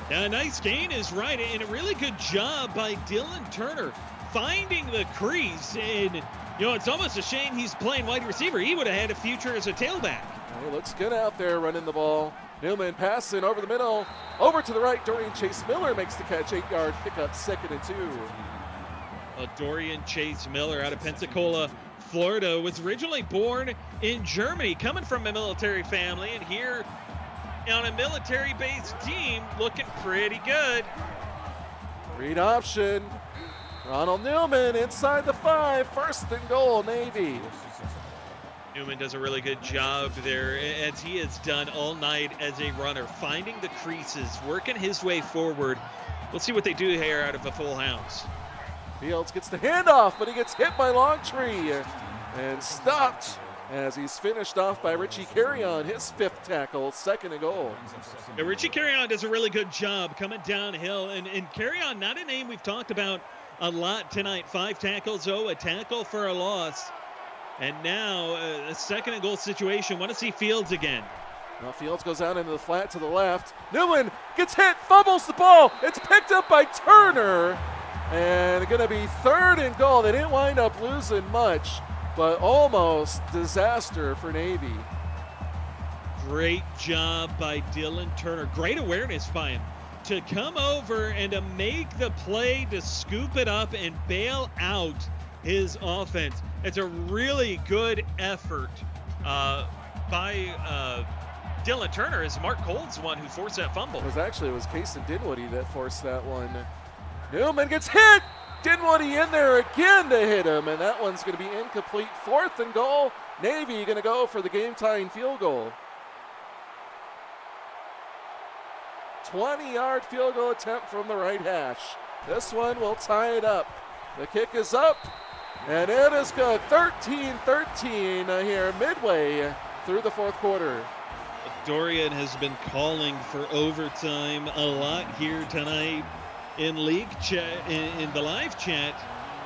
Now, a nice gain is right, and a really good job by Dylan Turner finding the crease. And, you know, it's almost a shame he's playing wide receiver. He would have had a future as a tailback. He looks good out there running the ball. Newman passing over the middle, over to the right. Dorian Chase Miller makes the catch, 8-yard pickup, 2nd and 2. Dorian Chase Miller out of Pensacola, Florida, was originally born in Germany, coming from a military family, and here on a military-based team, looking pretty good. Read option. Ronald Newman inside the 5, 1st and goal, Navy. Newman does a really good job there, as he has done all night as a runner, finding the creases, working his way forward. We'll see what they do here out of a full house. Fields gets the handoff, but he gets hit by Longtree and stopped as he's finished off by Richie Carrion, his 5th tackle, 2nd and goal. Yeah, Richie Carrion does a really good job coming downhill, and Carrion, not a name we've talked about a lot tonight. 5 tackles, a tackle for a loss. And now a 2nd and goal situation. Want to see Fields again. Now Fields goes out into the flat to the left. Newman gets hit, fumbles the ball. It's picked up by Turner. And going to be 3rd and goal. They didn't wind up losing much, but almost disaster for Navy. Great job by Dylan Turner. Great awareness by him to come over and to make the play to scoop it up and bail out his offense. It's a really good effort by Dylan Turner, as Mark Cole's the one who forced that fumble. It was Casey Dinwiddie that forced that one. Newman gets hit. Dinwiddie in there again to hit him, and that one's going to be incomplete. 4th and goal. Navy going to go for the game-tying field goal. 20-yard field goal attempt from the right hash. This one will tie it up. The kick is up, and it is good. 13-13 here midway through the 4th quarter. Dorian has been calling for overtime a lot here tonight in league chat, in the live chat,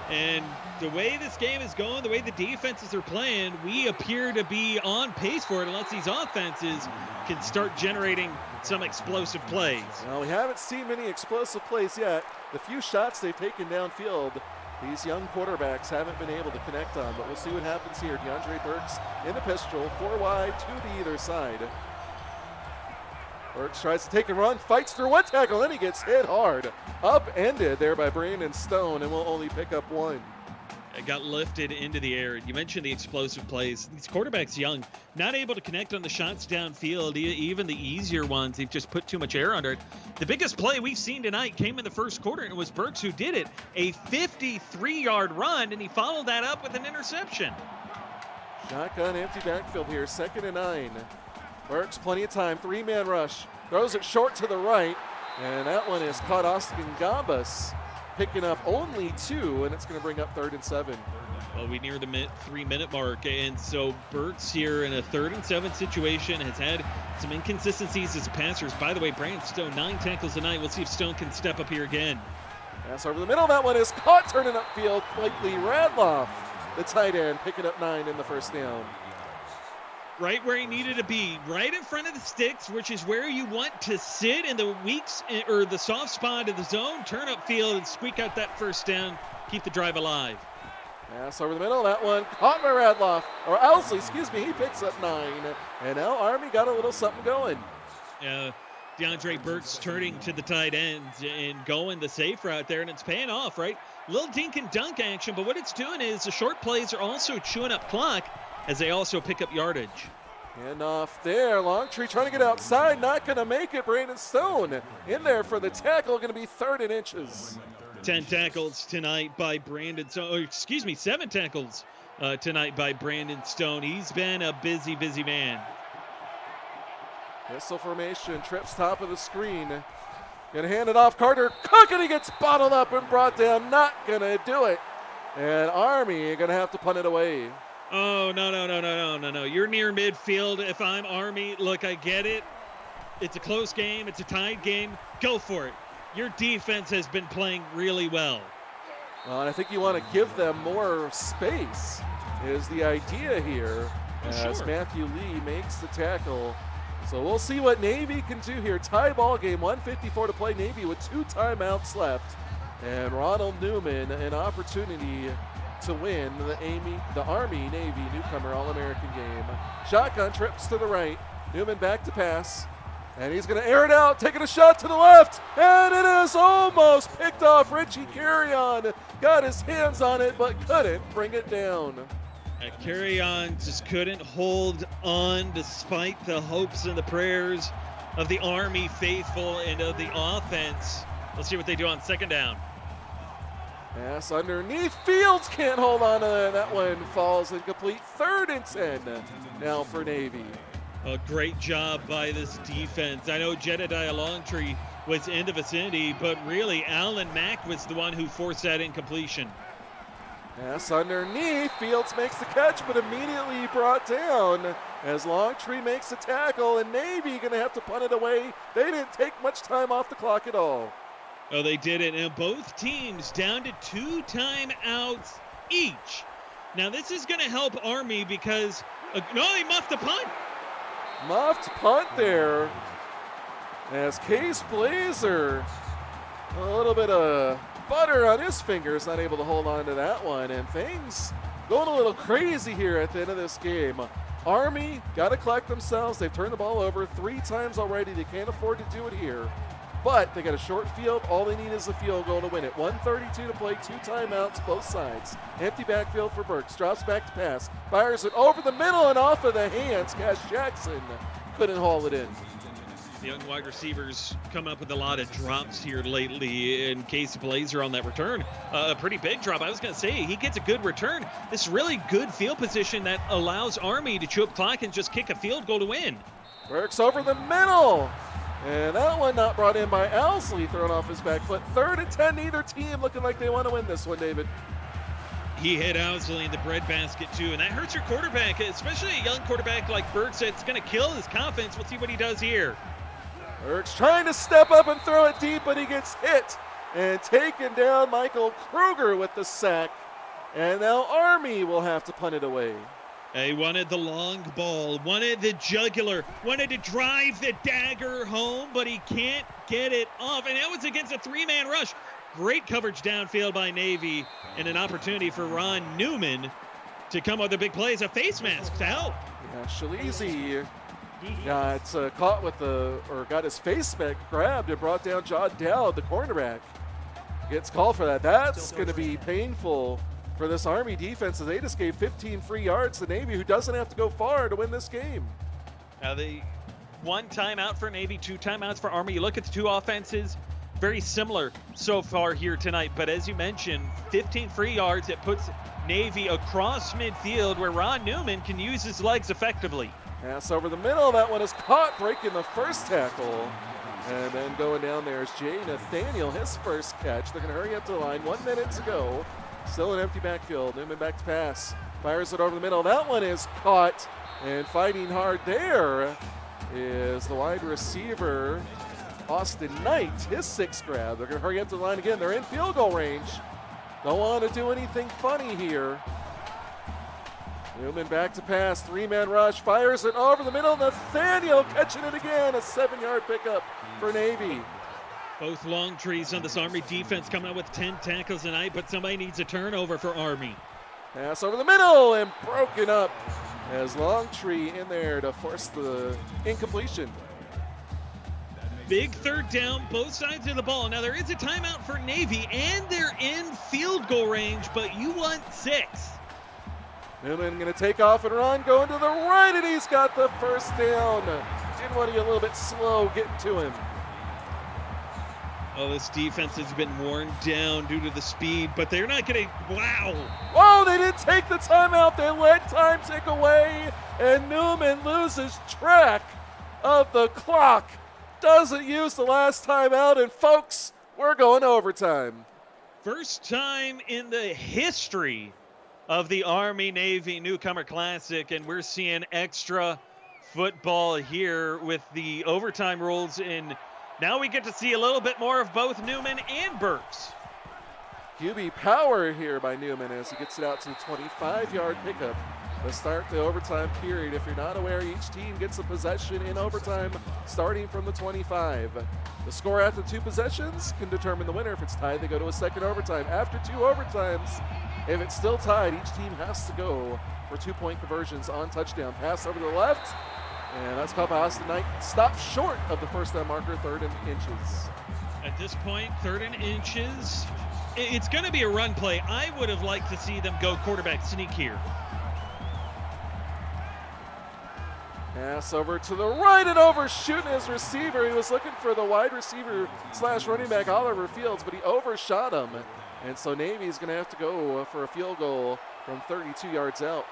and the way this game is going, the way the defenses are playing, we appear to be on pace for it unless these offenses can start generating some explosive plays. Well, we haven't seen many explosive plays yet. The few shots they've taken downfield, these young quarterbacks haven't been able to connect on, but we'll see what happens here. DeAndre Burks in the pistol, 4 wide, 2 to either side. Burks tries to take a run, fights through 1 tackle, then he gets hit hard. Upended there by Brandon Stone, and will only pick up 1. It got lifted into the air. You mentioned the explosive plays. These quarterbacks young, not able to connect on the shots downfield, even the easier ones. They've just put too much air under it. The biggest play we've seen tonight came in the 1st quarter, and it was Burks who did it. A 53-yard run, and he followed that up with an interception. Shotgun empty backfield here, 2nd and 9. Burks, plenty of time, 3-man rush. Throws it short to the right, and that one is caught Austin Gambas, picking up only 2, and it's going to bring up 3rd and 7. Well, we near the 3-minute mark, and so Burks here in a 3rd and 7 situation has had some inconsistencies as passers. By the way, Brandon Stone, 9 tackles tonight. We'll see if Stone can step up here again. Pass over the middle. That one is caught, turning upfield. Blakely Radloff, the tight end, picking up 9 in the 1st down. Right where he needed to be, right in front of the sticks, which is where you want to sit in the weaks or the soft spot of the zone. Turn upfield and squeak out that 1st down. Keep the drive alive. Pass over the middle. That one caught by Radloff, or Owsley, excuse me. He picks up 9, and now Army got a little something going. DeAndre Burks turning to the tight ends and going the safe route there, and it's paying off, right? Little dink and dunk action, but what it's doing is the short plays are also chewing up clock as they also pick up yardage. And off there, Longtree trying to get outside, not going to make it. Brandon Stone in there for the tackle, going to be 3rd and inches. 10 tackles tonight by Brandon Stone. 7 tackles tonight by Brandon Stone. He's been a busy man. Pistol formation, trips top of the screen. Gonna hand it off. Carter Cook, and he gets bottled up and brought down. Not gonna do it. And Army gonna have to punt it away. Oh, no. You're near midfield. If I'm Army, look, I get it. It's a close game. It's a tied game. Go for it. Your defense has been playing really well. Well, and I think you want to give them more space is the idea here as Sure. Matthew Lee makes the tackle. So we'll see what Navy can do here. Tie ball game, 1:54 to play. Navy with 2 timeouts left. And Ronald Newman, an opportunity to win the Army-Navy Newcomer All-American Game. Shotgun trips to the right. Newman back to pass. And he's going to air it out, taking a shot to the left. And it is almost picked off. Richie Carrion got his hands on it, but couldn't bring it down. Carrion just couldn't hold on despite the hopes and the prayers of the Army faithful and of the offense. Let's see what they do on second down. Pass underneath. Fields can't hold on to that. That one falls incomplete. 3rd and 10 now for Navy. A great job by this defense. I know Jedediah Longtree was in the vicinity, but really Alan Mack was the one who forced that incompletion. Pass underneath. Fields makes the catch, but immediately brought down as Longtree makes the tackle, and Navy going to have to punt it away. They didn't take much time off the clock at all. Oh, they did it, and both teams down to 2 timeouts each. Now, this is going to help Army because, no, they muffed the punt. Muffed punt there as Case Blazer, a little bit of butter on his fingers, not able to hold on to that one. And things going a little crazy here at the end of this game. Army got to collect themselves. They've turned the ball over 3 times already. They can't afford to do it here. But they got a short field. All they need is a field goal to win it. 1:32 to play, 2 timeouts, both sides. Empty backfield for Burks. Drops back to pass. Fires it over the middle and off of the hands. Cash Jackson couldn't haul it in. The young wide receivers come up with a lot of drops here lately. In Case Blazer on that return, a pretty big drop. I was going to say, he gets a good return. This really good field position that allows Army to chew up clock and just kick a field goal to win. Burks over the middle. And that one not brought in by Owsley, thrown off his back foot. 3rd and 10, neither team looking like they want to win this one, David. He hit Owsley in the breadbasket too, and that hurts your quarterback, especially a young quarterback like Burks. It's going to kill his confidence. We'll see what he does here. Burks trying to step up and throw it deep, but he gets hit and taken down. Michael Kruger with the sack. And now Army will have to punt it away. He wanted the long ball, wanted the jugular, wanted to drive the dagger home, but he can't get it off. And that was against a 3-man rush. Great coverage downfield by Navy, and an opportunity for Ron Newman to come with a big play as a face mask to help. Yeah, Shalizi got caught with got his face grabbed and brought down John Dowd, the cornerback. Gets called for that. That's going to be painful for this Army defense as they just gave 15 free yards to Navy, who doesn't have to go far to win this game. Now, the 1 timeout for Navy, 2 timeouts for Army. You look at the 2 offenses, very similar so far here tonight. But as you mentioned, 15 free yards. It puts Navy across midfield where Ron Newman can use his legs effectively. Pass over the middle. That one is caught, breaking the first tackle. And then going down there is Jay Nathaniel, his first catch. They're going to hurry up to the line. 1 minute to go. Still an empty backfield. Newman back to pass. Fires it over the middle. That one is caught. And fighting hard there is the wide receiver, Austin Knight, his 6th grab. They're going to hurry up to the line again. They're in field goal range. Don't want to do anything funny here. Newman back to pass. 3-man rush. Fires it over the middle. Nathaniel catching it again. A 7-yard pickup for Navy. Both long trees on this Army defense coming out with 10 tackles tonight, but somebody needs a turnover for Army. Pass over the middle and broken up as Longtree in there to force the incompletion. Big 3rd down, both sides of the ball. Now there is a timeout for Navy, and they're in field goal range, but you want 6. Newman going to take off and run, going to the right, and he's got the first down. Didn't want to get a little bit slow getting to him. Oh, this defense has been worn down due to the speed, but they're not going to, wow. Oh, they didn't take the timeout. They let time tick away, and Newman loses track of the clock. Doesn't use the last time out, and folks, we're going to overtime. First time in the history of the Army-Navy Newcomer Classic, and we're seeing extra football here with the overtime rules, and now we get to see a little bit more of both Newman and Burks. QB power here by Newman as he gets it out to the 25-yard pickup to start the overtime period. If you're not aware, each team gets a possession in overtime starting from the 25. The score after 2 possessions can determine the winner. If it's tied, they go to a second overtime. After 2 overtimes, if it's still tied, each team has to go for 2-point conversions on touchdown. Pass over to the left, and that's caught by Austin Knight. Stopped short of the first down marker, 3rd and inches. At this point, 3rd and inches. It's going to be a run play. I would have liked to see them go quarterback sneak here. Pass over to the right and overshooting his receiver. He was looking for the wide receiver / running back Oliver Fields, but he overshot him. And so Navy's going to have to go for a field goal from 32 yards out.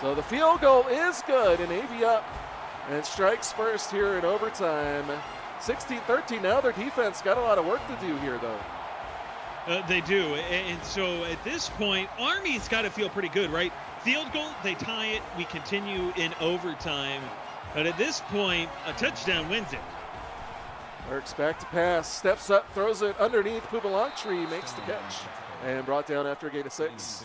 So the field goal is good, and Navy up and strikes first here in overtime. 16-13 now. Their defense got a lot of work to do here, though. They do, and so at this point, Army's got to feel pretty good, right? Field goal, they tie it, we continue in overtime. But at this point, a touchdown wins it. Burks back to pass, steps up, throws it underneath. Pumalongtree makes the catch and brought down after a gain of 6.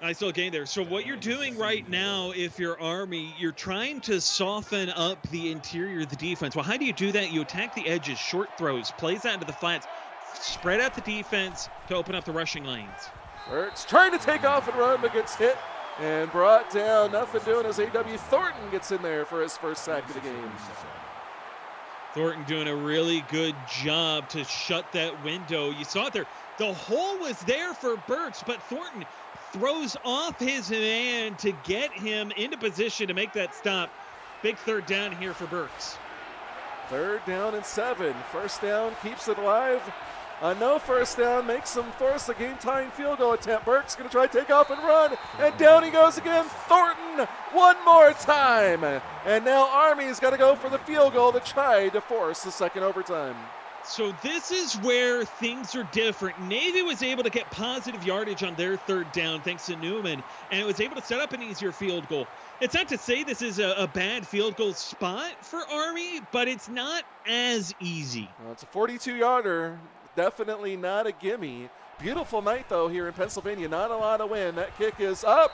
I still gain there. So what you're doing right now, if you're Army, you're trying to soften up the interior of the defense. Well, how do you do that? You attack the edges, short throws, plays out into the flats, spread out the defense to open up the rushing lanes. Burks trying to take off and run, but gets hit and brought down. Nothing doing as A.W. Thornton gets in there for his first sack of the game. Thornton doing a really good job to shut that window. You saw it there. The hole was there for Burks, but Thornton throws off his man to get him into position to make that stop. Big 3rd down here for Burks. 3rd down and 7. First down keeps it alive. No first down makes them force a game-tying field goal attempt. Burks going to try to take off and run, and down he goes again. Thornton one more time. And now Army's got to go for the field goal to try to force the second overtime. So this is where things are different. Navy was able to get positive yardage on their 3rd down thanks to Newman, and it was able to set up an easier field goal. It's not to say this is a bad field goal spot for Army, but it's not as easy. Well, it's a 42-yarder. Definitely not a gimme. Beautiful night, though, here in Pennsylvania. Not a lot of wind. That kick is up.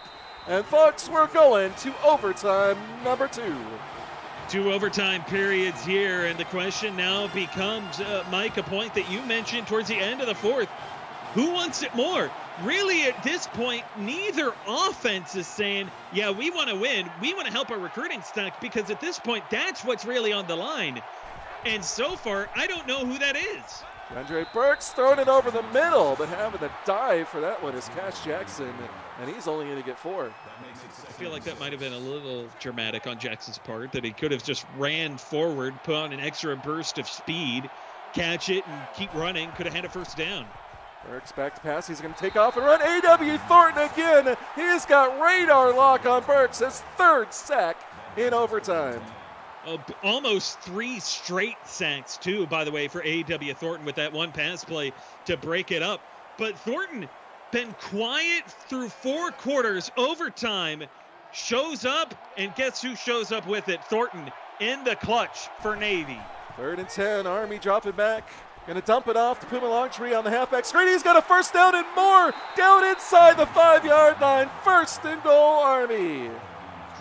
And, folks, we're going to overtime number 2. 2 overtime periods here, and the question now becomes, Mike, a point that you mentioned towards the end of the 4th. Who wants it more? Really, at this point, neither offense is saying, yeah, we want to win. We want to help our recruiting stock, because at this point, that's what's really on the line. And so far, I don't know who that is. DeAndre Burks throwing it over the middle, but having the dive for that one is Cash Jackson, and he's only going to get 4. I feel like that might have been a little dramatic on Jackson's part, that he could have just ran forward, put on an extra burst of speed, catch it, and keep running. Could have had a first down. Burks back to pass. He's going to take off and run. A.W. Thornton again. He's got radar lock on Burks. His 3rd sack in overtime. Almost 3 straight sacks, too, by the way, for A.W. Thornton with that one pass play to break it up. But Thornton been quiet through 4 quarters. Overtime shows up, and guess who shows up with it? Thornton in the clutch for Navy. 3rd and 10. Army dropping back. Going to dump it off to Pumalongtree on the halfback screen. He's got a first down and more down inside the 5-yard line. 1st and goal, Army.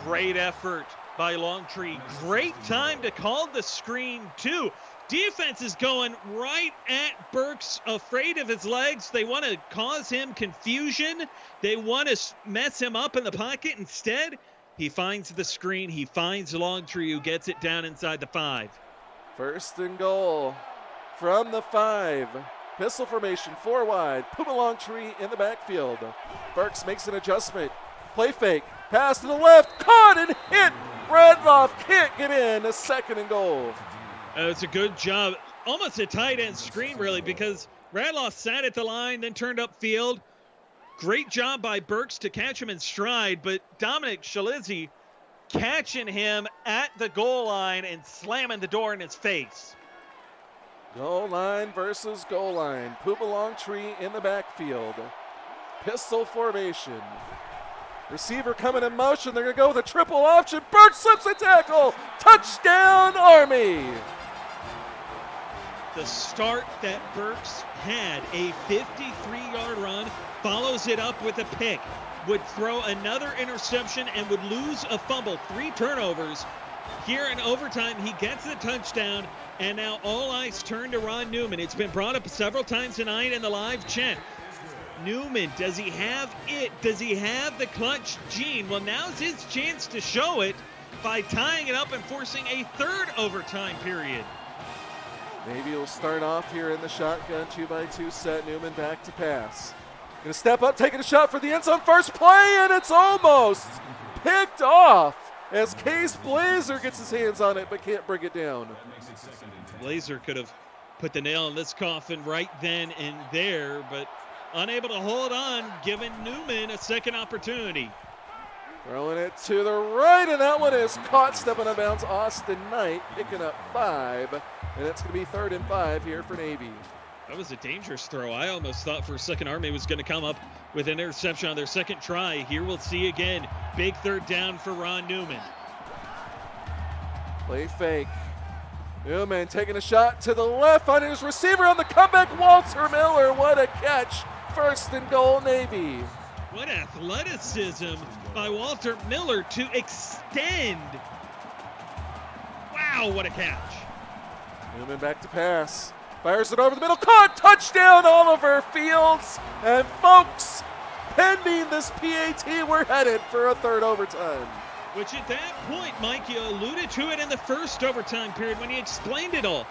Great effort by Longtree. Great time to call the screen, too. Defense is going right at Burks, afraid of his legs. They want to cause him confusion. They want to mess him up in the pocket. Instead, he finds the screen. He finds Longtree, who gets it down inside the 5. 1st and goal from the 5. Pistol formation, 4 wide. Pumalongtree in the backfield. Burks makes an adjustment. Play fake. Pass to the left. Caught and hit. Redloff can't get in. A 2nd and goal. It's a good job. Almost a tight end screen, really, because Radloff sat at the line, then turned upfield. Great job by Burks to catch him in stride, but Dominic Shalizzi catching him at the goal line and slamming the door in his face. Goal line versus goal line. Puma Longtree in the backfield. Pistol formation. Receiver coming in motion. They're going to go with a triple option. Burks slips a tackle. Touchdown, Army. The start that Burks had, a 53-yard run, follows it up with a pick, would throw another interception and would lose a fumble. 3 turnovers. Here in overtime, he gets the touchdown, and now all eyes turn to Ron Newman. It's been brought up several times tonight in the live chat. Newman, does he have it? Does he have the clutch gene? Well, now's his chance to show it by tying it up and forcing a 3rd overtime period. Maybe he'll start off here in the shotgun 2x2 set. Newman back to pass. Gonna step up, taking a shot for the end zone. First play, and it's almost picked off as Case Blazer gets his hands on it but can't bring it down. Blazer could have put the nail in this coffin right then and there, but unable to hold on, giving Newman a second opportunity. Throwing it to the right, and that one is caught, stepping out of bounds. Austin Knight picking up 5, and it's going to be 3rd and 5 here for Navy. That was a dangerous throw. I almost thought for a second Army was going to come up with an interception on their second try. Here we'll see again. Big 3rd down for Ron Newman. Play fake. Newman taking a shot to the left on his receiver on the comeback. Walter Miller, what a catch. 1st and goal, Navy. What athleticism by Walter Miller to extend. Wow, what a catch. Newman back to pass. Fires it over the middle. Caught. Touchdown, Oliver Fields. And folks, pending this PAT, we're headed for a 3rd overtime. Which at that point, Mike, you alluded to it in the 1st overtime period when you explained it all.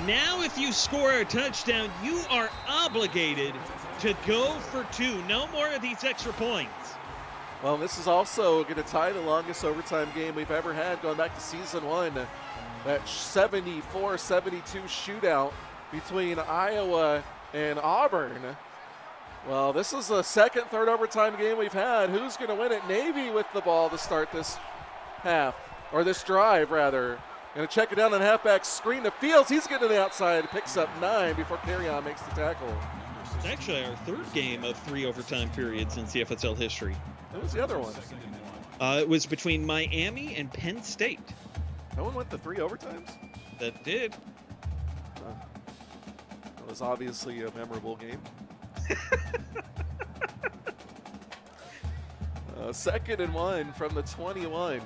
Now if you score a touchdown, you are obligated to go for 2. No more of these extra points. Well, this is also going to tie the longest overtime game we've ever had going back to season 1. That 74-72 shootout between Iowa and Auburn. Well, this is the 2nd, 3rd overtime game we've had. Who's going to win it? Navy with the ball to start this half, or this drive, rather. Going to check it down on halfback screen to Fields. He's getting to the outside, picks up 9 before Carry-On makes the tackle. It's actually our 3rd game of 3 overtime periods in Cfsl history. What was the other one? It was between Miami and Penn State. No one went to 3 overtimes? That did. That was obviously a memorable game. 2nd and 1 from the 21.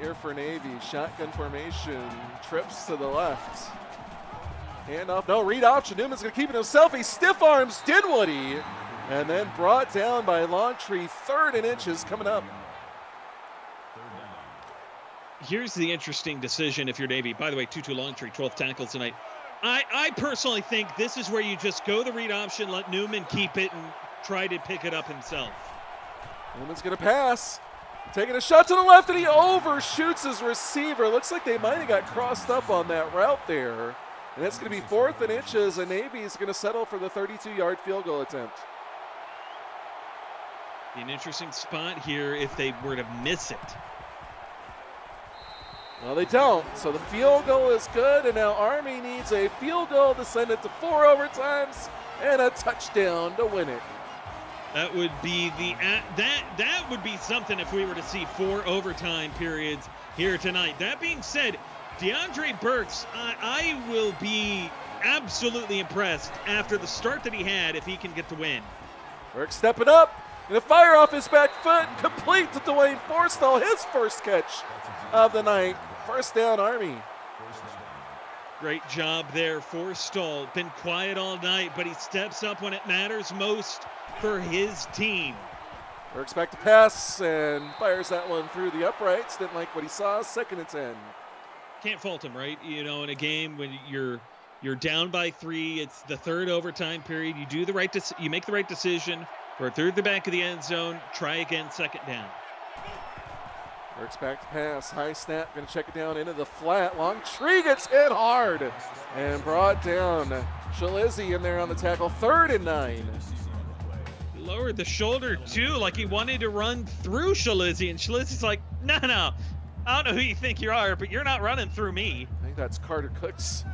Here for Navy, shotgun formation, trips to the left. Handoff, no, read option. Newman's going to keep it himself. He stiff arms Dinwiddie, and then brought down by Longtree. 3rd and inches coming up. Here's the interesting decision if you're Navy. By the way, 2-2 Longtree, 12 tackles tonight. I personally think this is where you just go the read option, let Newman keep it, and try to pick it up himself. Newman's going to pass. Taking a shot to the left, and he overshoots his receiver. Looks like they might have got crossed up on that route there. And it's going to be 4th and inches, and Navy is going to settle for the 32-yard field goal attempt. An interesting spot here if they were to miss it. Well, they don't, so the field goal is good, and now Army needs a field goal to send it to 4 overtimes and a touchdown to win it. That would be that would be something if we were to see 4 overtime periods here tonight. That being said, DeAndre Burks, I will be absolutely impressed after the start that he had if he can get the win. Burks stepping up, gonna fire off his back foot, complete to Dwayne Forstall, his first catch of the night. 1st down, Army. Great job there, Forstall. Been quiet all night, but he steps up when it matters most for his team. Burks back to pass and fires that one through the uprights. Didn't like what he saw. 2nd and 10. Can't fault him, right? You know, in a game when you're down by 3, it's the 3rd overtime period. You do the right, you make the right decision. We're through the back of the end zone. Try again, 2nd down. Burks back to pass. High snap. Going to check it down into the flat. Longtree gets hit hard and brought down. Shalizzi in there on the tackle. 3rd and 9. lowered the shoulder too, like he wanted to run through Shalizzy, and Shalizzy's like, no, I don't know who you think you are, but you're not running through me. I think that's Carter Cook's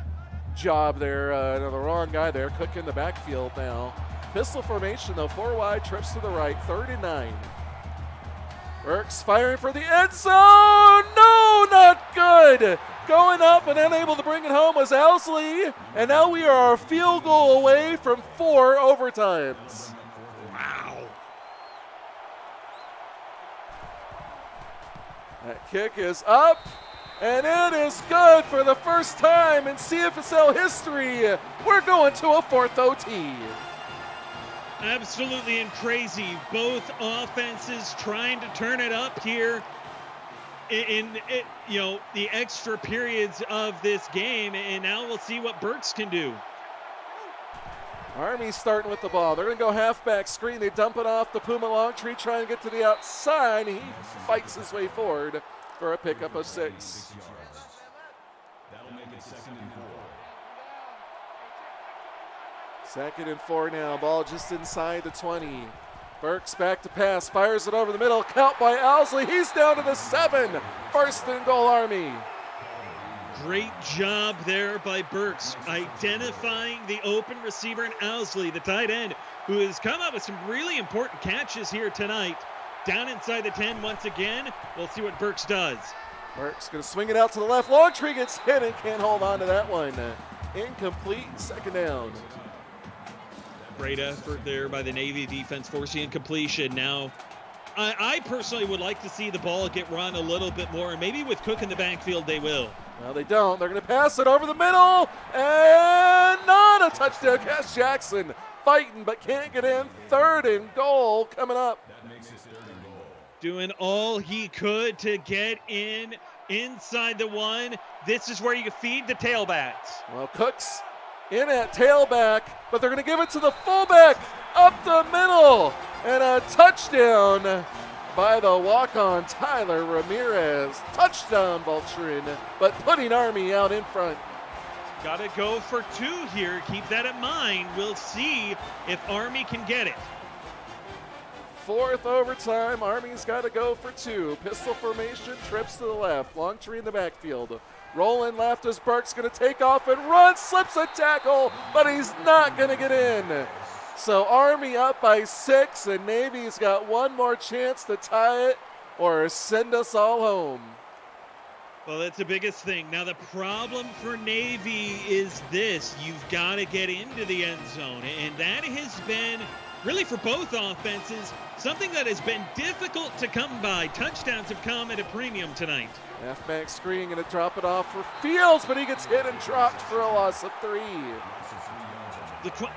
job there. The wrong guy there. Cook in the backfield now. Pistol formation though, 4 wide, trips to the right, 3rd and 9. Burks firing for the end zone. No, not good. Going up and unable to bring it home was Owsley. And now we are a field goal away from 4 overtimes. Wow. That kick is up, and it is good for the first time in CFSL history. We're going to a 4th OT. Absolutely and crazy. Both offenses trying to turn it up here in the extra periods of this game, and now we'll see what Burks can do. Army's starting with the ball. They're going to go halfback screen. They dump it off the Puma Longtree, trying to get to the outside. He fights his way forward for a pickup of 6. That'll make it 2nd and 4. 2nd and 4 now. Ball just inside the 20. Burks back to pass. Fires it over the middle. Count by Owsley. He's down to the 7. 1st and goal, Army. Great job there by Burks, identifying the open receiver in Owsley, the tight end, who has come up with some really important catches here tonight. Down inside the 10 once again. We'll see what Burks does. Burks going to swing it out to the left. Longtree gets hit and can't hold on to that one. Incomplete, 2nd down. Great effort there by the Navy defense, forcing incompletion. Now, I personally would like to see the ball get run a little bit more, and maybe with Cook in the backfield they will. No, they don't. They're going to pass it over the middle, and not a touchdown. Cass Jackson fighting but can't get in. 3rd and goal coming up. That makes his 3rd and goal. Doing all he could to get inside the 1. This is where you feed the tailbacks. Well, Cook's in at tailback, but they're going to give it to the fullback up the middle, and a touchdown by the walk-on Tyler Ramirez. Touchdown, Vulturin, but putting Army out in front. Got to go for 2 here. Keep that in mind. We'll see if Army can get it. 4th overtime. Army's got to go for 2. Pistol formation, trips to the left. Longtree in the backfield. Rolling left as Burks going to take off and run. Slips a tackle, but he's not going to get in. So Army up by 6, and Navy's got one more chance to tie it or send us all home. Well, that's the biggest thing. Now, the problem for Navy is this. You've got to get into the end zone, and that has been, really for both offenses, something that has been difficult to come by. Touchdowns have come at a premium tonight. Halfback screen, going to drop it off for Fields, but he gets hit and dropped for a loss of 3.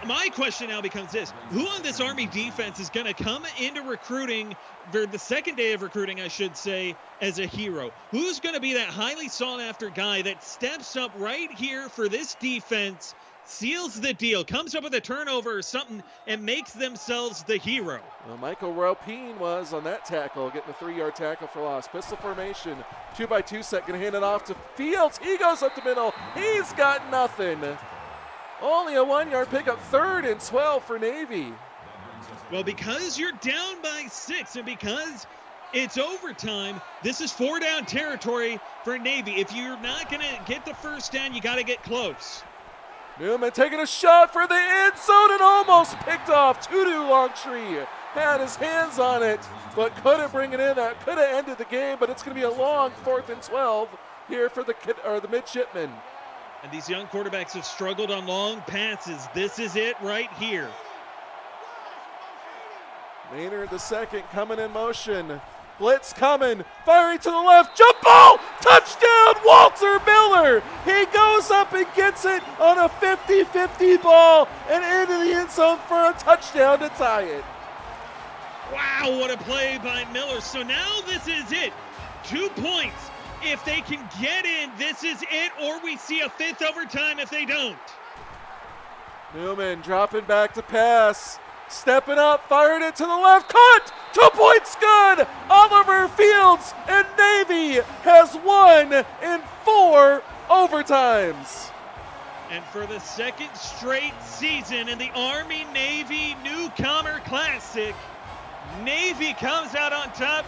My question now becomes this. Who on this Army defense is going to come into recruiting, for the second day of recruiting, I should say, as a hero? Who's going to be that highly sought-after guy that steps up right here for this defense, seals the deal, comes up with a turnover or something, and makes themselves the hero? Well, Michael Ropine was on that tackle, getting a 3-yard tackle for loss. Pistol formation, 2x2 set, going to hand it off to Fields. He goes up the middle. He's got nothing. Only a 1-yard pickup, 3rd and 12 for Navy. Well, because you're down by 6 and because it's overtime, this is 4-down territory for Navy. If you're not going to get the first down, you got to get close. Newman taking a shot for the end zone and almost picked off. Tudu Longtree had his hands on it, but couldn't bring it in. That could have ended the game, but it's going to be a long 4th and 12 here for the midshipmen. And these young quarterbacks have struggled on long passes. This is it right here. Maynard the second coming in motion. Blitz coming, firing to the left, jump ball, touchdown, Walter Miller. He goes up and gets it on a 50-50 ball and into the end zone for a touchdown to tie it. Wow, what a play by Miller. So now this is it. 2 points. If they can get in, this is it, or we see a 5th overtime if they don't. Newman dropping back to pass. Stepping up, fired it to the left, caught! 2 points good! Oliver Fields and Navy has won in 4 overtimes. And for the second straight season in the Army-Navy Newcomer Classic, Navy comes out on top,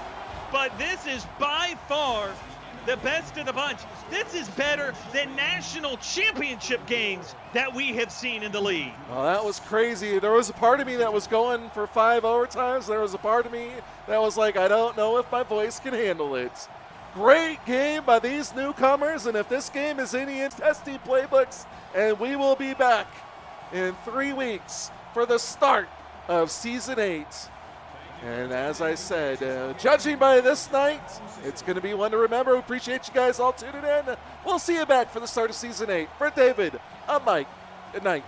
but this is by far the best of the bunch. This is better than national championship games that we have seen in the league. Well, that was crazy. There was a part of me that was going for 5 overtimes. There was a part of me that was like, I don't know if my voice can handle it. Great game by these newcomers, and if this game is any testing playbooks, and we will be back in 3 weeks for the start of Season 8. And as I said, judging by this night, it's going to be one to remember. We appreciate you guys all tuning in. We'll see you back for the start of Season 8. For David, I'm Mike. Good night.